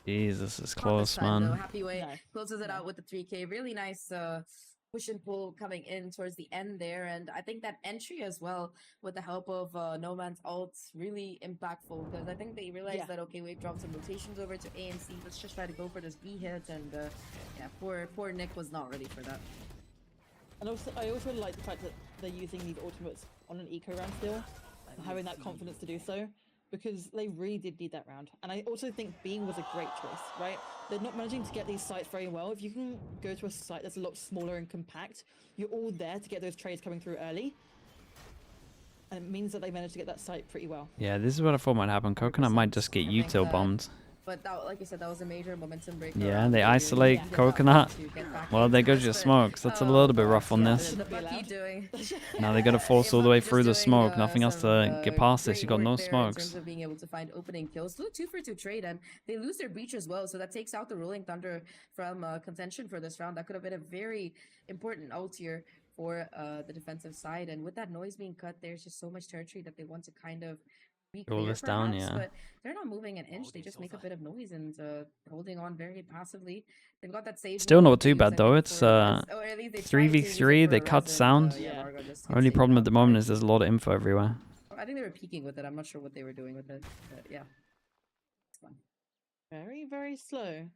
Jesus, it's Not close, this time, though. man. Happy way No. closes it No. out with the 3K. Really nice push and pull coming in towards the end there, and I think that entry as well, with the help of No Man's ult, really impactful because I think they realized Yeah. that okay, we've dropped some rotations over to A and C. Let's just try to go for this B hit, and yeah, poor Nick was not ready for that. And also, I also like the fact that they're using these ultimates on an eco round still, having that confidence to do so, because they really did need that round. And I also think Being was a great choice, right? They're not managing to get these sites very well. If you can go to a site that's a lot smaller and compact, you're all there to get those trades coming through early. And it means that they managed to get that site pretty well. Yeah, this is what I thought might happen. Coconut might just get I think util that- bombed. But that, like you said, that was a major momentum break. Yeah, they isolate Coconut. Well, there goes your smokes. That's a little bit rough on this. The Bucky doing. Now they gotta force all the way through the smoke. Nothing else to get past this. You got no In smokes. terms of being able to find opening kills, still 2-for-2 trade, and they lose their breach as well. So that takes out the Rolling Thunder from contention for this round. That could have been a very important ult here for the defensive side. And with that noise being cut, there's just so much territory that they want to kind of Roll reclear, this down, perhaps, yeah. but they're not moving an inch. They just make a bit of noise and holding on very passively. They've got that save. Still wall not they too use, bad, I though. think, It's, for a res- or at least they try to use it 3v3, for they a cut res, and, sound. yeah, Vargo just Only gets taken problem out at the by- moment is there's a lot of info everywhere. I think they were peeking with it. I'm not sure what they were doing with it, but yeah. It's fun. Very, very slow.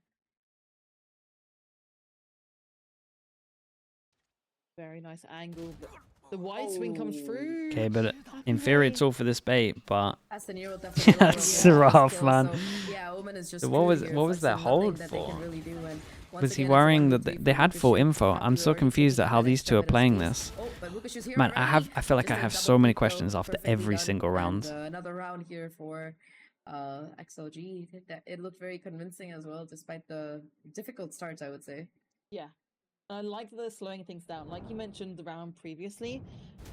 Very nice angle. But the wide swing comes Oh. through. Okay, but Happy in theory, way. it's all for this bait, but That's the Nero definitely. That's lower rough, skill, man. so, yeah, Omen is just What was- screwed here, what was that flexing hold nothing that they can for? really do, and once was he again, it's worrying 1v3 that they for had full Lucas. info? Happy I'm so already confused taking at how these advantage two are of that playing space. this. Oh, but Lucas is here Man, already. I feel like I Just a have double so many kill, questions after perfectly every done, single and, round. another round here for XLG. It looked very convincing as well, despite the difficult start, I would say. Yeah. And I like that they're slowing things down. Like you mentioned the round previously,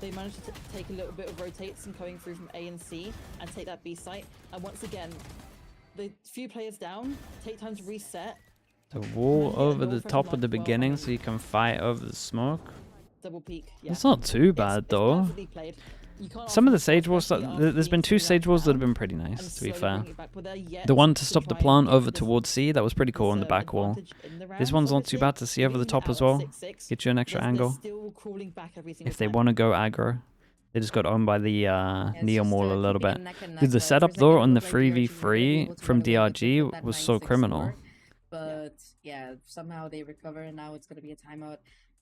they managed to take a little bit of rotates and coming through from A and C and take that B site. And once again, the few players down, take time to reset, The wall Yeah, over no the from top of like the 12 beginning hours. so you can fight over the smoke. double peak. Yeah. It's not too bad, It's though. perfectly played. You can't Some of the ask for sage much walls, better after there's been being two through sage walls that have round been pretty and nice, to be slowly fair. bringing it back, but they're yet The one to stop the try and plant get over this- towards C, that was pretty cool on the this, back wall. advantage in the This rounds, one's not too obviously. bad to see over the Being top out as at well. 6-6, Get you an extra they're angle. still crawling back every single If they time. want to go aggro. They just got owned by the Yeah, it's neon just, wall a little keeping bit. it neck and Dude, neck, the for a setup second, though it on the looked like DRG were able 3v3 to from run away with it DRG with that was so 9-6 criminal. score, but yeah, somehow they recover, and now it's going to be a timeout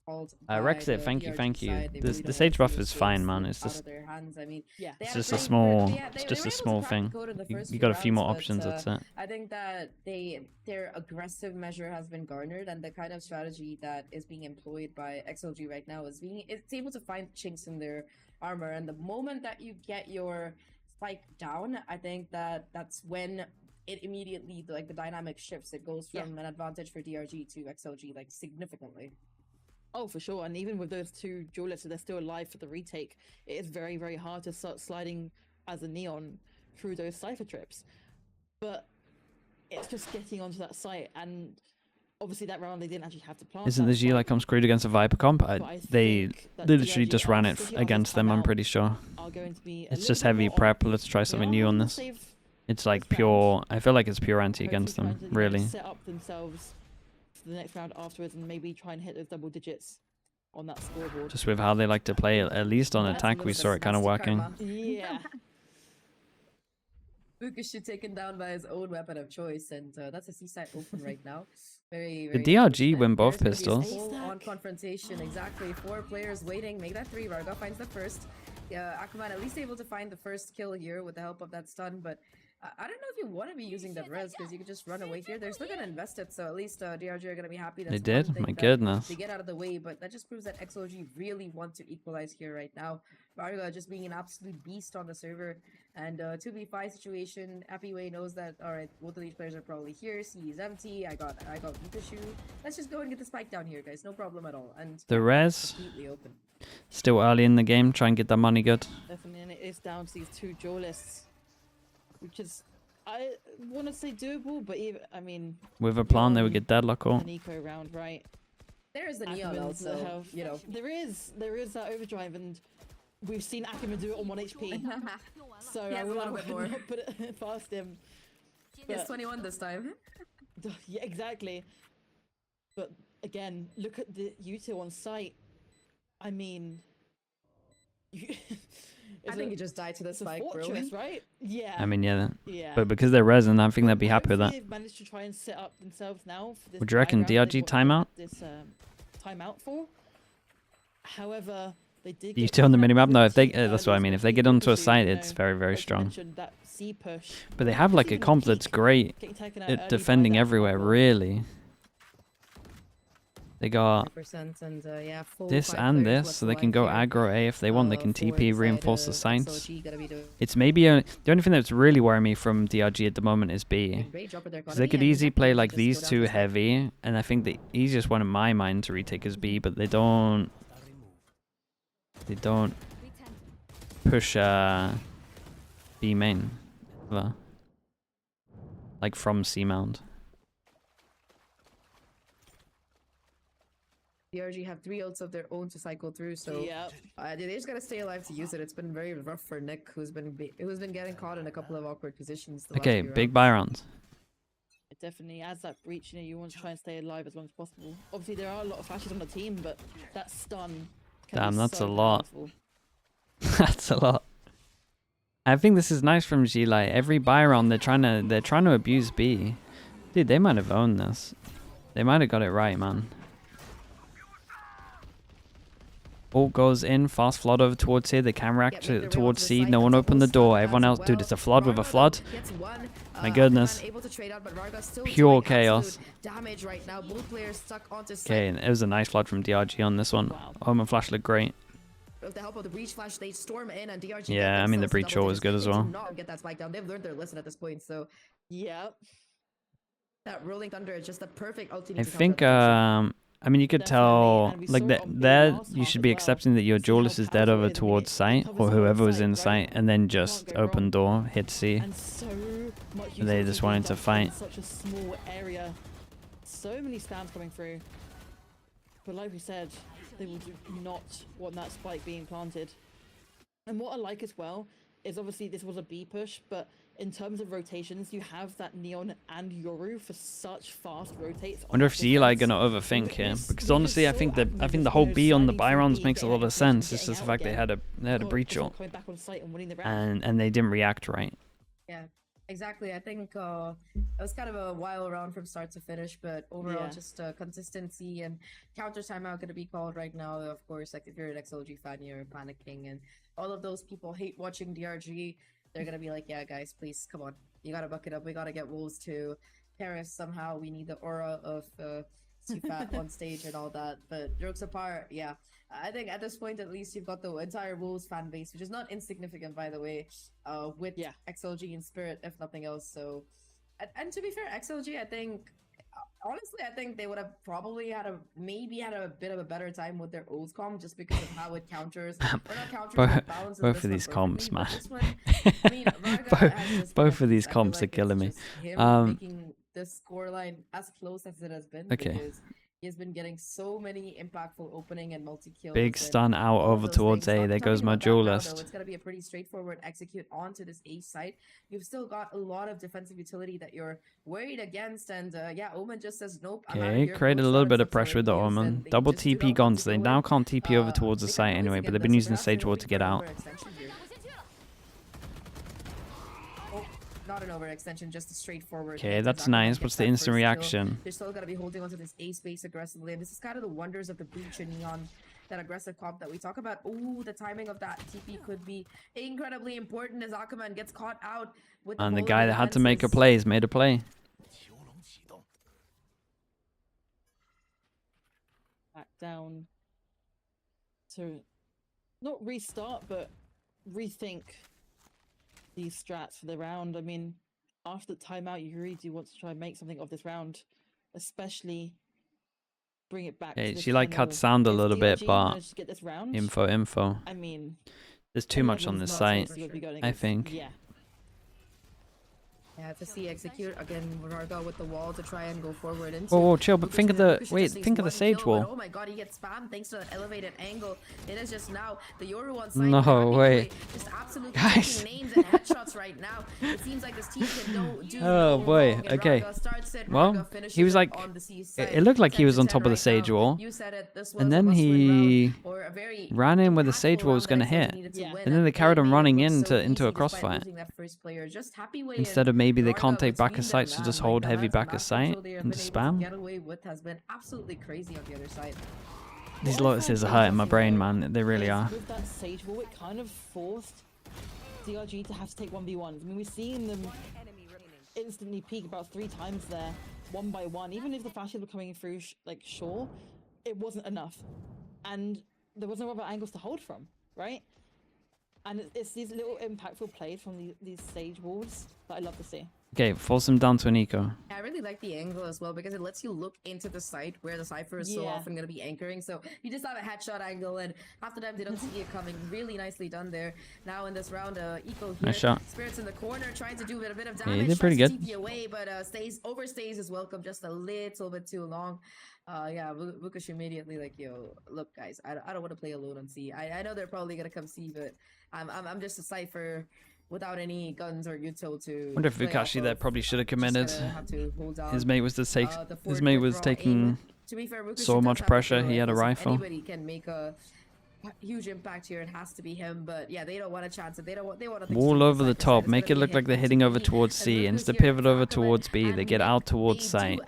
called Rexit, by the thank you, DRG thank you. side. They The really don't sage want buff to is see fine, this man. slip It's out just of their hands. I mean, Yeah. they it's had just a great- small they it's were just a able to small crack thing. the code in the You first got a few few more rounds, options, but, that's it. I think that their aggressive measure has been garnered, and the kind of strategy that is being employed by XLG right now is it's able to find chinks in their armor, and the moment that you get your spike down, I think that's when it immediately, like, the dynamic shifts. It goes Yeah. from an advantage for DRG to XLG, like, significantly. Oh, for sure. And even with those two duelists, if they're still alive for the retake, it is very, very hard to start sliding as a neon through those cipher trips. But it's just getting onto that site, and obviously that round they didn't actually have to plant. Isn't that the G spike, like I'm screwed against a Viper comp? but I They think that literally DRG just are ran it sticking on this against them, I'm timeout, pretty sure. are going to be a It's little just bit heavy more prep. on. Let's try They something are new on having to this. save It's like this round, pure, I feel like it's pure anti hopefully against trying them, to, you know, really. set up themselves for the next round afterwards and maybe try and hit those double digits on that scoreboard. Just with how they like to play, at least on That's attack, we Lucas saw it kind of nasty working. karma. Yeah. Bukish taken down by his own weapon of choice, and that's a seaside open right now. Very, The very DRG unfortunate. win both There's gonna be a pistols. full-on confrontation, exactly. 4 players waiting. Make that 3. Varga finds the first. Akuman at least able to find the first kill here with the help of that stun, but I don't know if you want to be using that res because you could just run away here. They're still gonna invest it, so at least DRG are gonna be happy. That's They did? one thing My that goodness. they get out of the way, but that just proves that XLG really want to equalize here right now. Varga just being an absolute beast on the server, and 2v5 situation. Happyway knows that. All right, both of these players are probably here. C is empty. I got Pikachu. Let's just go and get the spike down here, guys. No problem at all. And The res, completely open. still early in the game. Try and get that money good. Definitely, and it is down to these two duelists, which is, I want to say doable, but even, I mean, With a plan, they would get deadlock or. an eco round, right? There is the neon Ackermans also, have, you know. there is that overdrive, and we've seen Ackerman do it on 1 HP. So He has I a little will bit more. not put it past him. He has But- 21 this time. Yeah, exactly. But again, look at the util on site. I mean, I think he just died to the it's a spike, bro. fortress, right? Yeah. I mean, yeah. yeah. But because they're resin, I think they'd be happy with that. Hopefully they've managed to try and set up themselves now for this. Would you reckon high round DRG they timeout? This timeout for. However, they did. You get still on the that minimap? No, if they, early that's what I mean. If they C get onto a push, site, you it's know, very, very like you strong. mentioned, that C push. But they have like a Even comp that's peak great getting taken out at early by defending that everywhere, combo. really. They got 100% and yeah, full this 5 and players this, left so they can alive go here. aggro A if they want. They can Four TP, inside, reinforce the sites. XLG gotta be doing It's maybe the only thing that's really worrying me from DRG at the moment is B. great job with their Because they economy, could and easily Happy play can like just these go down two to site. heavy, and I think the easiest one in my mind to retake is B, but they don't push B main ever. Like from C mount. DRG have 3 ults of their own to cycle through, so Yep. they just gotta stay alive to use it. It's been very rough for Nick, who's been getting caught in a couple of awkward positions. The Okay, last few big rounds. buy round. It definitely adds that breach. You know, you want to try and stay alive as long as possible. Obviously, there are a lot of flashes on the team, but that stun. Can Damn, be that's so a lot. powerful. That's a lot. I think this is nice from G. Like every buy round, they're trying to abuse B. Dude, they might have owned this. They might have got it right, man. Ult goes in, fast flood over towards here. They can react Yep, make their way towards onto the C. site. No one That's a opened the whole door. stun Everyone as else, dude, well. it's a flood with a Varga flood. gets one, My goodness. Able to trade out, but Varga still Pure doing chaos. absolute damage right now. Both players stuck onto site. Okay, and it was a nice flood from DRG on this one. Wow. Omen flash looked great. With the help of the breach flash, they storm in and DRG. Yeah, get I mean, the themselves breach double was good digits. as They well. do not get that spike down. They've learned their lesson at this point. So Yep. that rolling thunder is just the perfect ultimate. I to counter think, that breach. I mean, you could Definitely, tell, and we like, saw it on B there, last you half should as be well. accepting that your See how Jawless is dead powerful over it is. I mean, towards it site, covers or the whole whoever was site, in right? sight, and then Can't just go open wrong. door, hit C. And so much They utility just being wanted to dumped fight. in such a small area. So many stands coming through. But like we said, they will do not want that spike being planted. And what I like as well is obviously this was a B push, but in terms of rotations, you have that Neon and Yoru for such fast rotates. Wonder if Eli gonna overthink here, because honestly, I think the whole B on the buy rounds makes a lot of sense. It's just the fact they had a breach ult, coming back on site and winning the round. and they didn't react right. Yeah, exactly. I think it was kind of a wild round from start to finish, but overall, Yeah. just consistency and counter timeout going to be called right now. Of course, like if you're an XLG fan, you're panicking, and all of those people hate watching DRG. They're gonna be like, yeah, guys, please, come on, you gotta buck it up. We gotta get Wolves to Paris somehow. We need the aura of CFAT on stage and all that. But jokes apart, yeah, I think at this point, at least you've got the entire Wolves fan base, which is not insignificant, by the way, with Yeah. XLG in spirit, if nothing else. So, and to be fair, XLG, I think, honestly, I think they would have probably had a bit of a better time with their old comp just because of how it counters. Or not counters, Both- but balances both this of one these comps, perfectly, but man. this one, I mean, Varga has just been Both a of these beast. I feel comps are like killing me. it's just him making this scoreline as close as it has been. Okay. Because he has been getting so many impactful opening and multi-kills. Big and stun out all of over those towards things. A. There Talking goes my about that now, though, duelist. It's gonna be a pretty straightforward execute onto this A site. You've still got a lot of defensive utility that you're worried against, and yeah, Omen just says nope. I'm outta Okay, here. created a Goes little out bit and of pressure with the subs Omen. and they Double just do TP not gone, want so to they go now in. can't TP over towards the They can site always anyway, get but they've the been using the super Sage Ward to get out. overextension here. Oh, not an overextension, just a straightforward. Okay, hit. that's Zaka nice. gets What's the that instant first kill. reaction? They're still gonna be holding onto this A space aggressively, and this is kind of the wonders of the breach and Neon that aggressive comp that we talk about. Ooh, the timing of that TP could be incredibly important as Aquaman gets caught out with And the both guy that had to make a defenses. play has made a play. Back down to not restart, but rethink these strats for the round. I mean, after the timeout, you really do want to try and make something of this round, especially bring it back. Okay, to this she like final. cut sound a If little bit, DRG but managed to get this round, info. I mean, There's too much on anyone's this not site, supposed to be going I against- think. Yeah. Yeah, to see execute again, Renardo with the wall to try and go forward into. Whoa, chill, but think of the think of the Sage sage wall. Oh my god, he gets spammed thanks to that elevated angle. It is just now the Yoru on site. No Happy way. Boy just absolutely Guys. taking names and headshots right now. It seems like this team can do Oh, no boy, wrong, and okay. Raga starts it, Well, Raga finishes he was it like, on the C it side. looked like he 10 was to on 10 top of the right sage now. wall. You said it, this was And a then must-win he round, or a very ran in where the impactful sage wall was round that gonna XLG hit. needed to Yeah. win, And then they carried on made it running look so into a easy despite crossfire. losing that first player. Just Happy Way Instead and of maybe they Raga can't take back a between site, them, so just man. hold Like, heavy the back a map site control they have and been able to spam. get away with has been absolutely crazy on the other side. These Lotuses are hurting my brain, man. They really are. With that sage wall, it kind of forced DRG to have to take 1v1s. I mean, we've seen them instantly peak about 3 times there, 1 by 1. Even if the flashes were coming through, sure, it wasn't enough. And there was no other angles to hold from, right? And it's these little impactful plays from these sage walls that I love to see. Okay, force him down to an eco. I really like the angle as well because it lets you look into the site where the Cypher is so Yeah. often going to be anchoring. So you just have a headshot angle, and half the time they don't see it coming. Really nicely done there. Now in this round, Eco here. Nice shot. Spirits in the corner trying to do a bit of Yeah, damage. he did pretty tries to good. TP away, but overstays is welcome just a little bit too long. Yeah, Vukush immediately like, yo, look guys, I don't want to play alone on C. I know they're probably gonna come C, but I'm just a Cypher without any guns or util to. Wonder if play off Vukashi there of. probably should have Just committed. gonna have to hold down. His mate was The his forward mate quick was draw taking aim. To be fair, Vukush so does much have a pressure. throw He had a rifle, so rifle. Anybody can make a huge impact here. It has to be him, but yeah, they don't want to chance it. They want to wall over the top. Make it look like they're heading over towards C. Instead pivot over towards B. They get out towards site.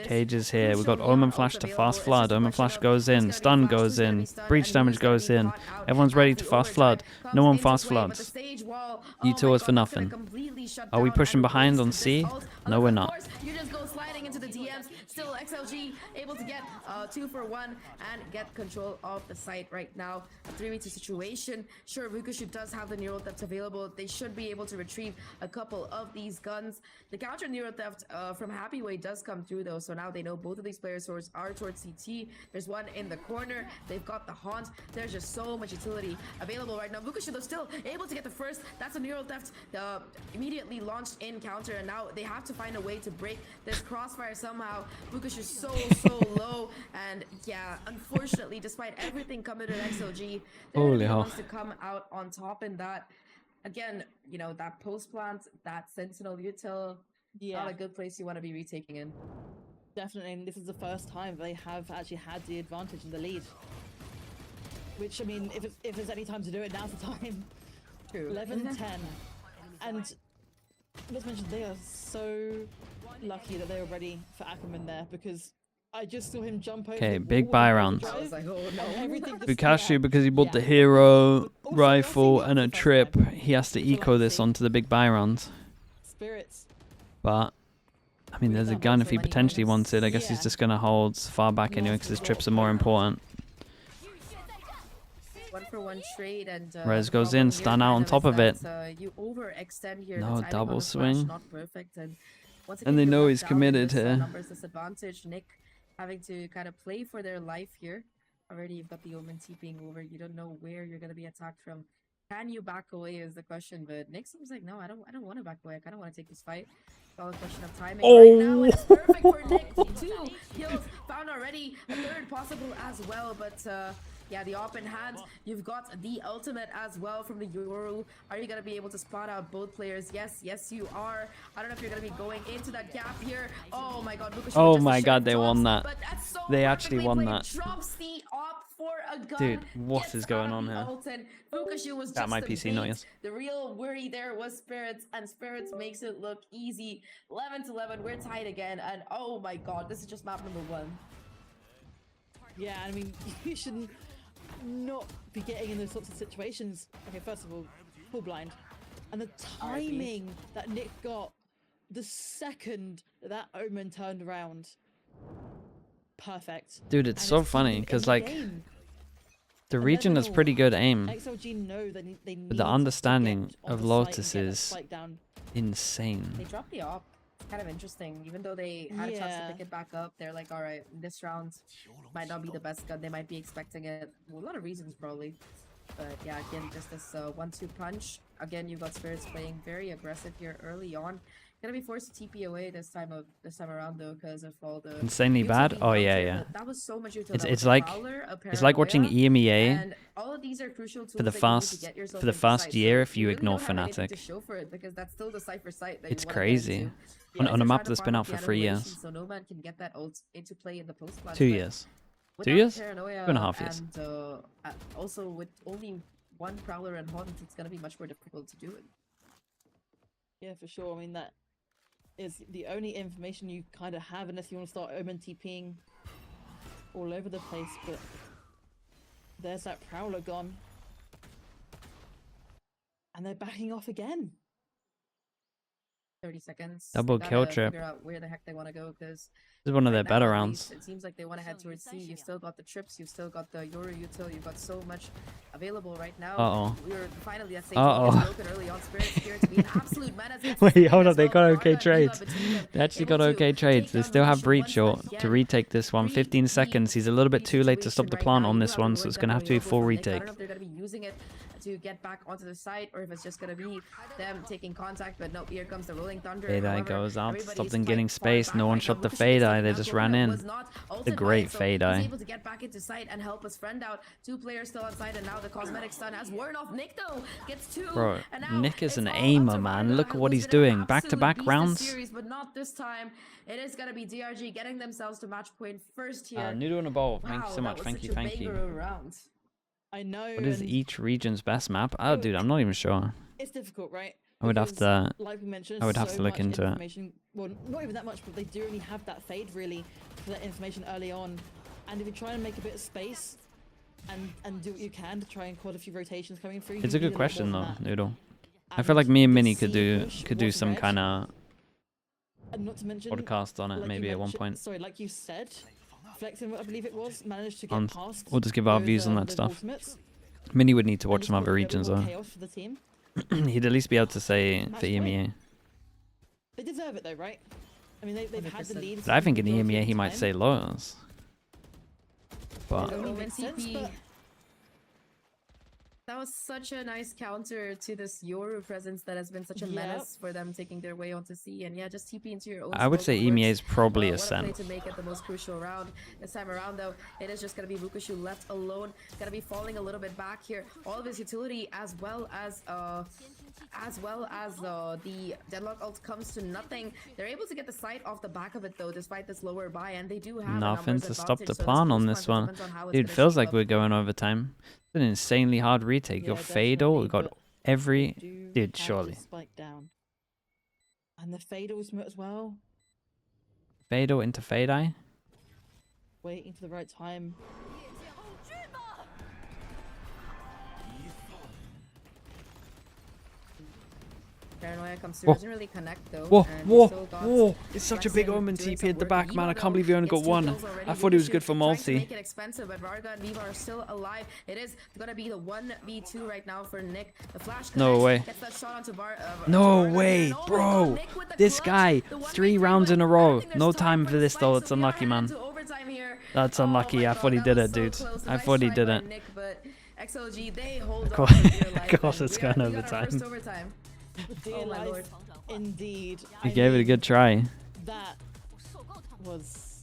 Cage is here. We got Omen Flash to Fast Flood. Omen Flash goes in. Stun goes in. Breach damage goes in. Everyone's ready to Fast Flood. No one Fast Floods. Util was for nothing. Are we pushing behind on C? No, we're not. You just go sliding into the DMs. Still XLG able to get 2 for 1 and get control of the site right now. A 3v2 situation. Sure, Vukushu does have the neural theft available. They should be able to retrieve a couple of these guns. The counter neural theft from Happy Way does come through though, so now they know both of these players are towards CT. There's one in the corner. They've got the haunt. There's just so much utility available right now. Vukushu though still able to get the first. That's a neural theft immediately launched in counter, and now they have to find a way to break this crossfire somehow. Vukush is so low, and yeah, unfortunately, despite everything coming to XLG, they're Holy the hell. ones to come out on top in that. Again, you know, that post plant, that sentinel util, Yeah, not a good place you want to be retaking in. definitely. And this is the first time they have actually had the advantage in the lead. Which, I mean, if there's any time to do it, now's the time. True. 11-10. And let's mention they are so lucky that they were ready for Ackerman there, because I just saw him jump over. Okay, the big wall buy with rounds. the I was drive, like, oh no. and everything just- Vukashi, yeah. because he bought the Yeah. hero Also, rifle you're and a seeing the first trip, time. he has to So eco let's this see. onto the big buy rounds. Spirits. But I mean, there's a that gun also if he money potentially bonus. wants it. I guess he's Yeah. just gonna hold far back anyway because his trips are more important. 1-for-1 trade, and Rez the goes problem in, here stun out kind on of top is of it. that, you overextend here. The No, timing on double the flash swing. not perfect, and once And again, they you're know left he's down in committed this, here. numbers disadvantage. Nick having to kind of play for their life here. Already, you've got the Omen TPing over. You don't know where you're going to be attacked from. Can you back away is the question, but Nick seems like, no, I don't want to back away. I kind of want to take this fight. It's all a question of timing right now, and it's perfect for Nick. 2 kills found already, a third possible as well, but yeah, the op in hand. You've got the ultimate as well from the Yoru. Are you going to be able to spot out both players? Yes, you are. I don't know if you're going to be going into that gap here. Oh my god, Vukush Oh with just my a god, short they won drops, that. but that's so They actually perfectly won played. that. Drops the op for a gun. Dude, what gets is going out on of the here? ult, and Vukush was That just my the PC, bait. not yours. The real worry there was Spirits, and Spirits makes it look easy. 11-11, we're tied again, and oh my god, this is just map number 1. Yeah, I mean, you shouldn't. not be getting in those sorts of situations. Okay, first of all, full blind. And the timing that Nick got the second that Omen turned around. Perfect. Dude, it's so funny because like the And region has Lebanon, pretty good aim, XLG know that they need but the to understanding get on of the site and Lotus get that is spike down. insane. They dropped the op. It's kind of interesting. Even though they had a chance to pick it back up, they're like, all right, this round might not be the best gun. They might be expecting it. Well, a lot of reasons probably. But yeah, again, just this 1-2 punch. Again, you've got Spirits playing very aggressive here early on. Gonna be forced to TP away this time around though, because of all the Insanely bad. Oh yeah, yeah. That was so much util. It's like Prowler, it's like watching EMEA and all of these are crucial for the first year if you ignore Fnatic. To show for it, because that's still the Cypher site that It's you crazy. On a map that's been out for 3 years. So no man can get that ult into play in the post. 2 years. 2 years? 2.5 years. And also with only one Prowler and Haunt, it's gonna be much more difficult to do it. Yeah, for sure. I mean, that is the only information you kind of have unless you want to start Omen TPing all over the place, but there's that Prowler gone. And they're backing off again. 30 seconds. Double kill trip. Figure out where the heck they want to go, because This is one of their now, better at rounds. least, it seems like they want to head towards C. You've still got the trips, you've still got the Yoru util, you've got so much available right now. Uh-oh. We're finally at Uh-oh. early on. Spirits being absolute menace. Wait, hold on, they got well. okay Varga and Viva trades. between them, They actually able got to okay trades. take They down still have Lucian breach once short to again. retake this one. 15 seconds. He's a little bit too late to stop the plant on this one, so it's going to have to be a full retake. I don't know if they're going to be using it to get back onto the site, or if it's just going to be them taking contact. But no, here comes the rolling thunder. Fade Eye However, goes out, everybody's stop them quite getting far space. back No one right shot now. the Lucian Fade is Eye, taken they out. just Gorilla ran in. was not ulted The by great it, so Fade he's Eye. able to get back into site and help his friend out. 2 players still on site, and now the cosmetic stun has worn off. Nick though gets 2. Bro, and now Nick is it's an all up aimer, to man. Varga, Look at what who's he's been an doing. Back-to-back absolute beast rounds. this series, but not this time. It is gonna be DRG getting themselves to match point first here. Noodle in a bowl. Thank you Wow, so much. that was Thank such you, a thank you. banger of a round. I know. What is and each region's best map? Oh, dude, I'm not even sure. It's difficult, right? I would have Because, to. like we mentioned, I would have so to look much into it. information. Well, not even that much, but they do only have that fade really for that information early on. And if you try and make a bit of space and do what you can to try and quad a few rotations coming through, It's you a good need lot question more though, than that. Noodle. I feel like And me and the Minnie C could do was some red, kind of and not to mention podcast on it, like you maybe at one mentioned- point. Sorry, like you said, Flexing, I believe it was, managed to On- get past. we'll just give our those, views on that those stuff. ultimates, Minnie would need to and watch just some other brought a bit regions more though. chaos for the team. He'd at least be able to say Match for point. EMEA. They deserve it though, right? I mean, they've had the 100%. lead. But I think in majority of EMEA the he might time. say Lotus. But It only Omen makes sense, TP. but That was such a nice counter to this Yoru presence that has been such a Yep. menace for them taking their way onto sea. And yeah, just TP into your own I would smoke say works. EMEA is probably a What a play Ascent. to make it the most crucial round. This time around, though, it is just going to be Vukushu left alone. Going to be falling a little bit back here. All of his utility, as well as the Deadlock ult comes to nothing. They're able to get the site off the back of it, though, despite this lower buy, and they do have a Nothing numbers to stop advantage, the so plan on post this plan one. depends on how it's Dude, gonna feels shape like up. we're going overtime. It's an insanely hard retake. You Yeah, got Fado, we definitely, got but every do dude, have to surely. spike down. And the Fado was as well, Fado into Fade Eye. waiting for the right time. Paranoia comes through, Whoa. doesn't really connect though. Whoa, and whoa, we still got whoa! It's such a big Flexing Omen doing TP some at the work. back, Viva, man. I though, can't believe we only gets got 2 one. kills already. I thought he was Vukushu good for trying to multi. make it expensive, but Varga and Viva are still alive. It is gonna be the 1v2 right now for Nick. The flash No connects, way. gets that shot onto No Varga, way, and oh my bro. God, Nick with the This clutch. guy, The 3 1v3, rounds but in a I row. don't think there's No time time for for the this though. spike, It's so we are unlucky, man. heading to overtime here. That's Oh unlucky. my I God, thought he that did was it, so dude. close. A I nice thought he try did by it. Nick, but XLG, they hold course- on for dear life, of course and it's we are- going we got our overtime. first overtime. Dear Oh my life, lord. indeed. He I gave it a mean, good try. That was.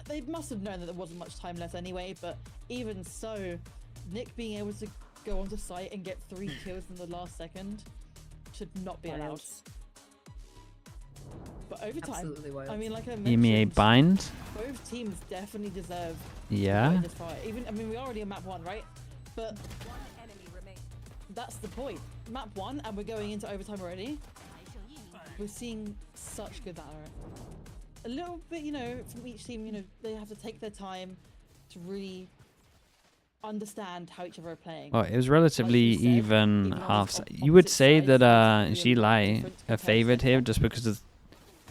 They must have known that there wasn't much time left anyway, but even so, Nick being able to go onto site and get 3 kills in the last second should not be allowed. Wild. But overtime, Absolutely wild. I mean, like I EMEA mentioned, bind. both teams definitely deserve Yeah. in this fight. Even, I mean, we're already on map 1, right? But that's the point. Map 1, and we're going into overtime already. We're seeing such good Valorant. A little bit, you know, from each team, you know, they have to take their time to really understand how each other are playing. Well, it was relatively Like you said, even even on halves. these You would opposite say sides, that it's really Xilai different are compared to favored here anyone. just because of,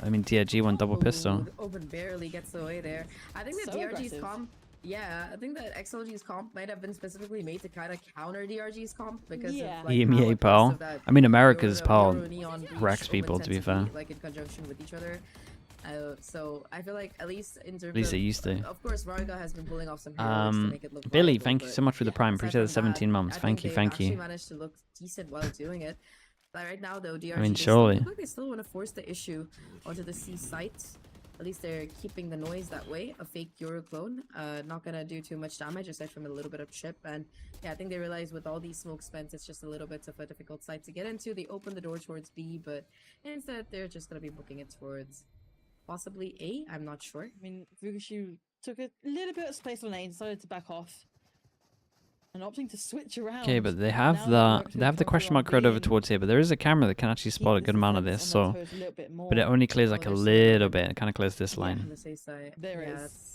I mean, DRG went double pistol. Ooh, the open barely gets away there. I think that So DRG's aggressive. comp, yeah, I think that XLG's comp might have been specifically made to kind of counter DRG's comp because Yeah. of like how EMEA aggressive PAL. that I mean, America's Euro PAL Neon Breach wrecks open people, to tend be fair. like in conjunction with each other. So I feel like at least in terms At least of, they used to. Of course, Varga has been pulling off some heroics to make it look Billy, viable, thank you but so much for the prime. aside Appreciate the from that, 17 months. I Thank think you, they've thank actually you. managed to look decent while doing it. But right now, though, DRG, I mean, they surely. look like they still want to force the issue onto the C site. At least they're keeping the noise that way. A fake Euro clone, not gonna do too much damage aside from a little bit of chip. And yeah, I think they realize with all these smoke spent, it's just a little bit of a difficult site to get into. They open the door towards B, but instead they're just gonna be booking it towards possibly A. I'm not sure. I mean, Fukushu took a little bit of space on A, decided to back off, and opting to switch around. Okay, but they have Now the question mark crowd over towards here, but there is a camera that can actually spot a good amount of this, so but it only clears like a there's still a little little bit. It kind of clears this On line. the safe side. There yeah, is.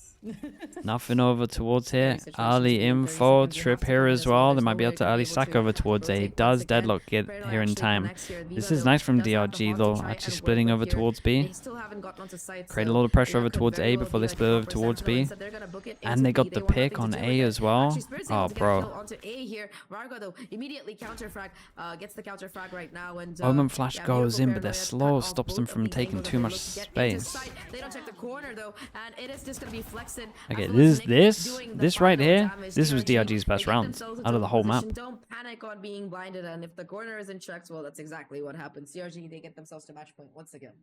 Nothing over towards here. Scary situations Early to be in 30 info seconds. You trip have to here come in as as well. well. They There's might no be way able to you're early able stack to over towards A. rotate Does once again. Deadlock get Parallel here in actually time? connects here. This Viva, is though, nice from does have the DRG haunt to though, try actually and splitting work over with here. towards They B. still haven't gotten onto site, Create a so lot of pressure that over could towards very A well before be they like a split over proper towards sentinel. B. Instead, they're gonna book it And into they B. got They the want pick nothing on to do A with it. as well. Actually, Spirit's able Oh, to get a bro. kill onto A here. Vargo though immediately counter frag, gets the counter frag right now, and Omen flash yeah, goes beautiful in, but their paranoia slow off stops both them of from these taking angles as too they much look to get into space. sight. They don't check the corner though, and it is just gonna be flexing. Okay, Afterwards, Nick this doing the this right final here, damage. this was DRG, DRG's they best get round themselves out into of the a whole position. map. Don't panic on being blinded, and if the corner isn't checked, well, that's exactly what happens. DRG, they get themselves to match point once again.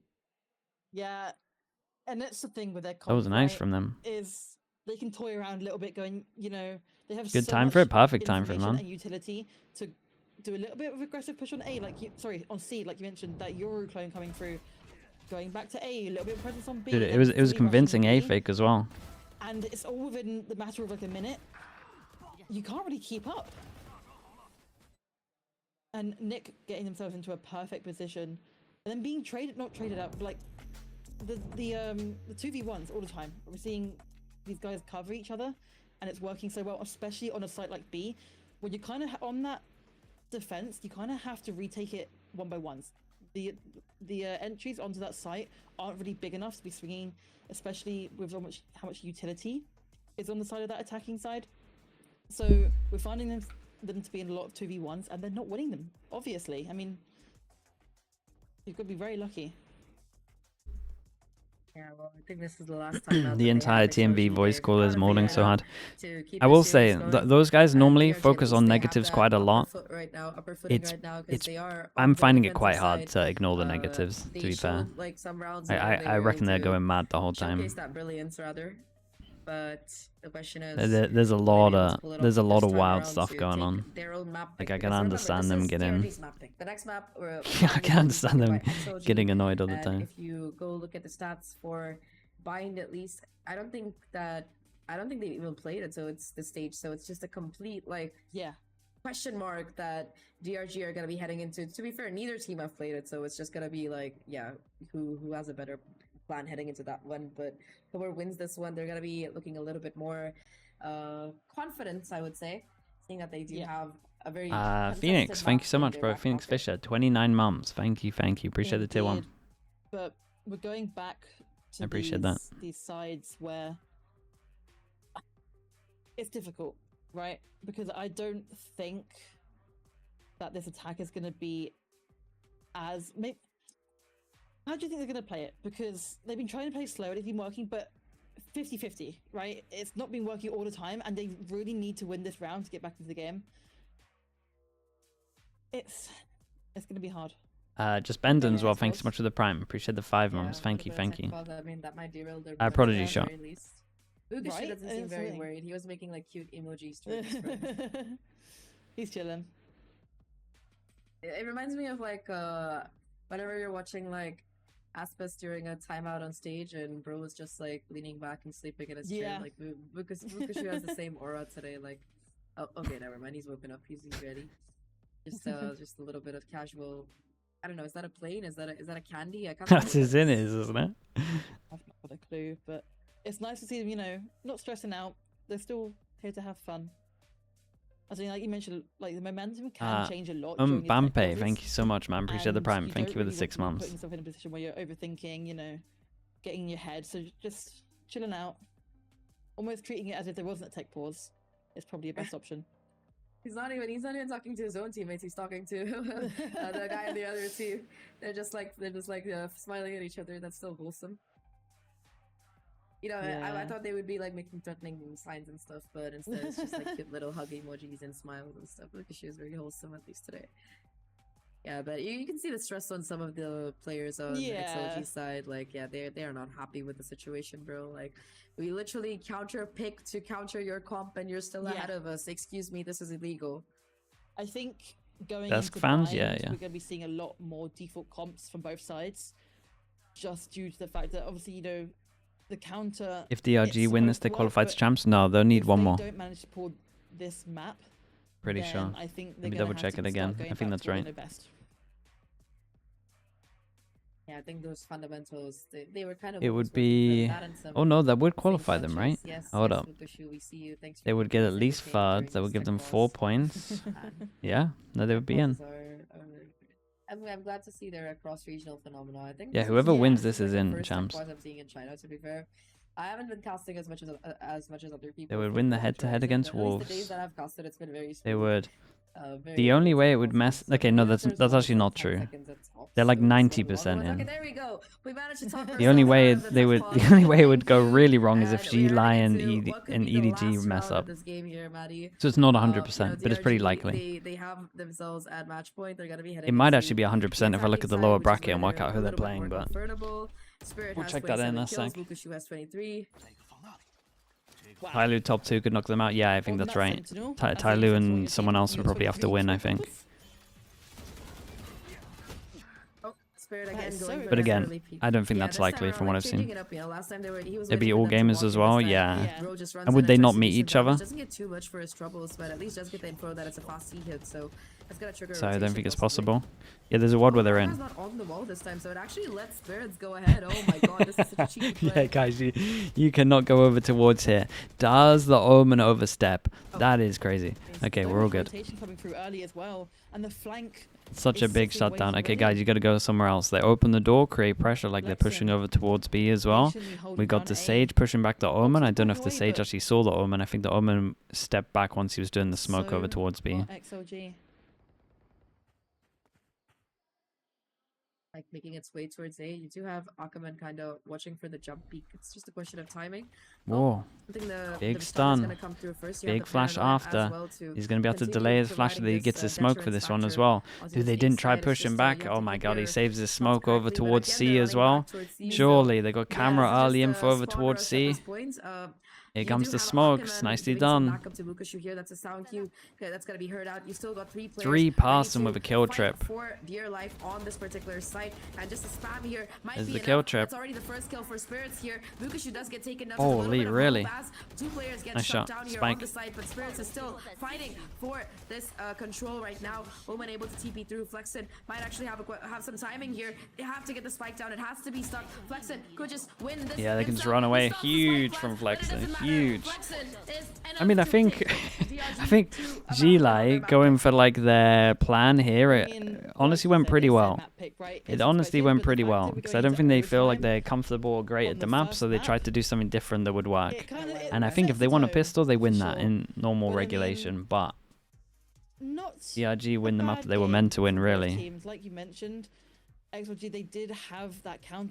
Yeah, and that's the thing with their comp, That was nice right, from them. is they can toy around a little bit, going, you know, they have Good so time much for it, perfect time for it, information man. and utility to do a little bit of aggressive push on A, like on C, like you mentioned, that Euro clone coming through, going back to A, a little bit of presence on B. Dude, it then was a fully rushing convincing A B, fake as well. and it's all within the matter of like a minute. You can't really keep up. And Nick getting themselves into a perfect position, and then being not traded out, but like the 2v1s all the time. We're seeing these guys cover each other, and it's working so well, especially on a site like B, when you're kind of on that defense. You kind of have to retake it one by ones. The entries onto that site aren't really big enough to be swinging, especially with how much utility is on the side of that attacking side. So we're finding them to be in a lot of 2v1s, and they're not winning them, obviously. I mean, you've got to be very lucky. Yeah, well, I think this is the last time. The entire TMV voice call is molding so hard. To keep I the will say, series going. those guys And normally DRG, at focus least on they have negatives that quite a upper lot. foot right now, upper footing It's- right now, 'cause it's- they are I'm on the finding it defensive quite hard side. to ignore the negatives, to They be fair. showed, like, some rounds there where they I were reckon able they're to going mad the whole time. showcase that brilliance rather. But the question is, There's a will they lot be able of to pull it there's a off lot this of time wild around stuff to going take on. their own map Like, pick? I can Because remember, understand this them is getting- DRG's map pick. The next map, I can understand them getting annoyed all the and time. if you go look at the stats for Bind, at least I don't think they even played it, so it's the stage, so it's just a complete like Yeah. question mark that DRG are gonna be heading into. To be fair, neither team have played it, so it's just gonna be like, yeah, who has a better plan heading into that one. But whoever wins this one, they're gonna be looking a little bit more confident, I would say, seeing that they do have a very Phoenix, thank you so much, bro. bro. Phoenix Fisher, 29 months. Thank you. Appreciate the tier 1. Indeed. But we're going back to I appreciate that. these sides where it's difficult, right? Because I don't think that this attack is going to be as... How do you think they're going to play it? Because they've been trying to play slow, it's been working, but 50-50, right? It's not been working all the time, and they really need to win this round to get back into the game. It's going to be hard. Just Bendon as Yeah, well. I Thanks so suppose. much for the prime. Appreciate the 5 months. Thank you. I mean, that might derail their plans Prodigy at the shot. very least. Lukash Right? doesn't seem very Something. worried. He was making like cute emojis towards his friend. He's chilling. It reminds me of like whenever you're watching like Aspes during a timeout on stage and bro was just like leaning back and sleeping in his chair, Yeah. like because Lukash has the same aura today. Like, oh, okay, never mind. He's woken up. He's ready. Just a little bit of casual. I don't know. Is that a plane? Is that a candy? I can't. That's his in it, isn't it? I've not got a clue, but it's nice to see them, you know, not stressing out. They're still here to have fun. I mean, like you mentioned, like the momentum can change a lot. During these tech Bampe, pauses, thank you so much, man. Appreciate the and prime. you Thank don't you for the really 6 want to be months. putting yourself in a position where you're overthinking, you know, getting in your head. So just chilling out, almost treating it as if there wasn't a tech pause, is probably your best option. He's not even talking to his own teammates. He's talking to the guy on the other team. They're just like smiling at each other. That's still wholesome. You know, I thought they would be like making threatening signs and stuff, but instead it's just like cute little hug emojis and smiles and stuff. Look, she was very wholesome at least today. Yeah, but you can see the stress on some of the players on the XLG side. Like, yeah, they are not happy with the situation, bro. Like, we literally counter pick to counter your comp, and you're still ahead of us. Excuse me, this is illegal. I think going Desk into fans, bind, yeah. we're going to be seeing a lot more default comps from both sides, just due to the fact that obviously, you know, the counter. If DRG win this, they qualify to champs. No, they'll need one more. If they don't manage to pull this map, pretty sure. I think Let me double check it again. I think that's right. Yeah, I think those fundamentals, they were kind of. It would be. Oh no, that would qualify them, right? Yes, Hold up. We see you. Thanks they would get at least third. That would give them 4 points. Yeah, no, they would be in. I'm glad to see their cross-regional phenomena. I think. Yeah, whoever wins this is in champs. I'm seeing in China, to be fair. I haven't been casting as much as other people. They would win the head-to-head against Wolves. The days that I've casted, it's been very smooth. They would. The only way it would mess. Okay, no, that's actually not true. They're like 90% in. Okay, there we go. We managed to talk The only way it would go really wrong is if G-Lai and EDG mess up. So it's not 100%, but it's pretty likely. They have themselves at match point. They're gonna be heading. It might actually be 100% if I look at the lower bracket and work out who they're playing, but we'll check that in a sec. Wow. Tyloo top 2 could knock them out. Yeah, I think that's right. Tyloo and someone else would probably have to win, I think. But again, I don't think that's likely from what I've seen. It'd be all gamers as well, yeah. And would they not meet each other? Doesn't get too much for his troubles, but at least does get the info that it's a fast C hit, so it's gonna trigger. So I don't think it's possible. Yeah, there's a WOD where they're in. Not on the wall this time, so it actually lets Spirits go ahead. Oh my god, this is such a cheeky play. Yeah, guys, you cannot go over towards here. Does the Omen overstep? That is crazy. Okay, we're all good. Coming through early as well, and the flank. Such a big shutdown. Okay, guys, you got to go somewhere else. They open the door, create pressure like they're pushing over towards B as well. We got the Sage pushing back the Omen. I don't know if the Sage actually saw the Omen. I think the Omen stepped back once he was doing the smoke over towards B. XLG. Like making its way towards A. You do have Ackerman kind of watching for the jump peak. It's just a question of timing. Whoa. I think big the stun. Gonna come through first. Big flash after. He's going to be able to delay his flash that he gets the smoke for this one as well. Dude, they didn't try pushing back. Oh my god, he saves his smoke over towards C as well. Surely, they got camera early info over towards C. Here comes the smokes. Nicely done. Back up to Bukashu here. That's a sound cue. Okay, that's gonna be heard out. You still got 3 players. 3 past him with a kill trip. For dear life on this particular site, and just a spam here might There's be the enough. kill trip. That's already the first kill for Spirits here. Bukashu does get taken down. Holy, really? 2 players get Nice shot shot. down here Spike. on the site, but Spirits is still fighting for this control right now. Omen able to TP through. Flexen might actually have some timing here. They have to get the spike down. It has to be stuck. Flexen could just win this. Yeah, they can just run away. Huge from Flexen. Huge. I mean, I think G-Lai going for like their plan here, it honestly went pretty well. It honestly went pretty well because I don't think they feel like they're comfortable or great at the map, so they tried to do something different that would work. And I think if they want a pistol, they win that in normal regulation, but DRG win the map that they were meant to win, really. Like you mentioned, XLG, they did have that counter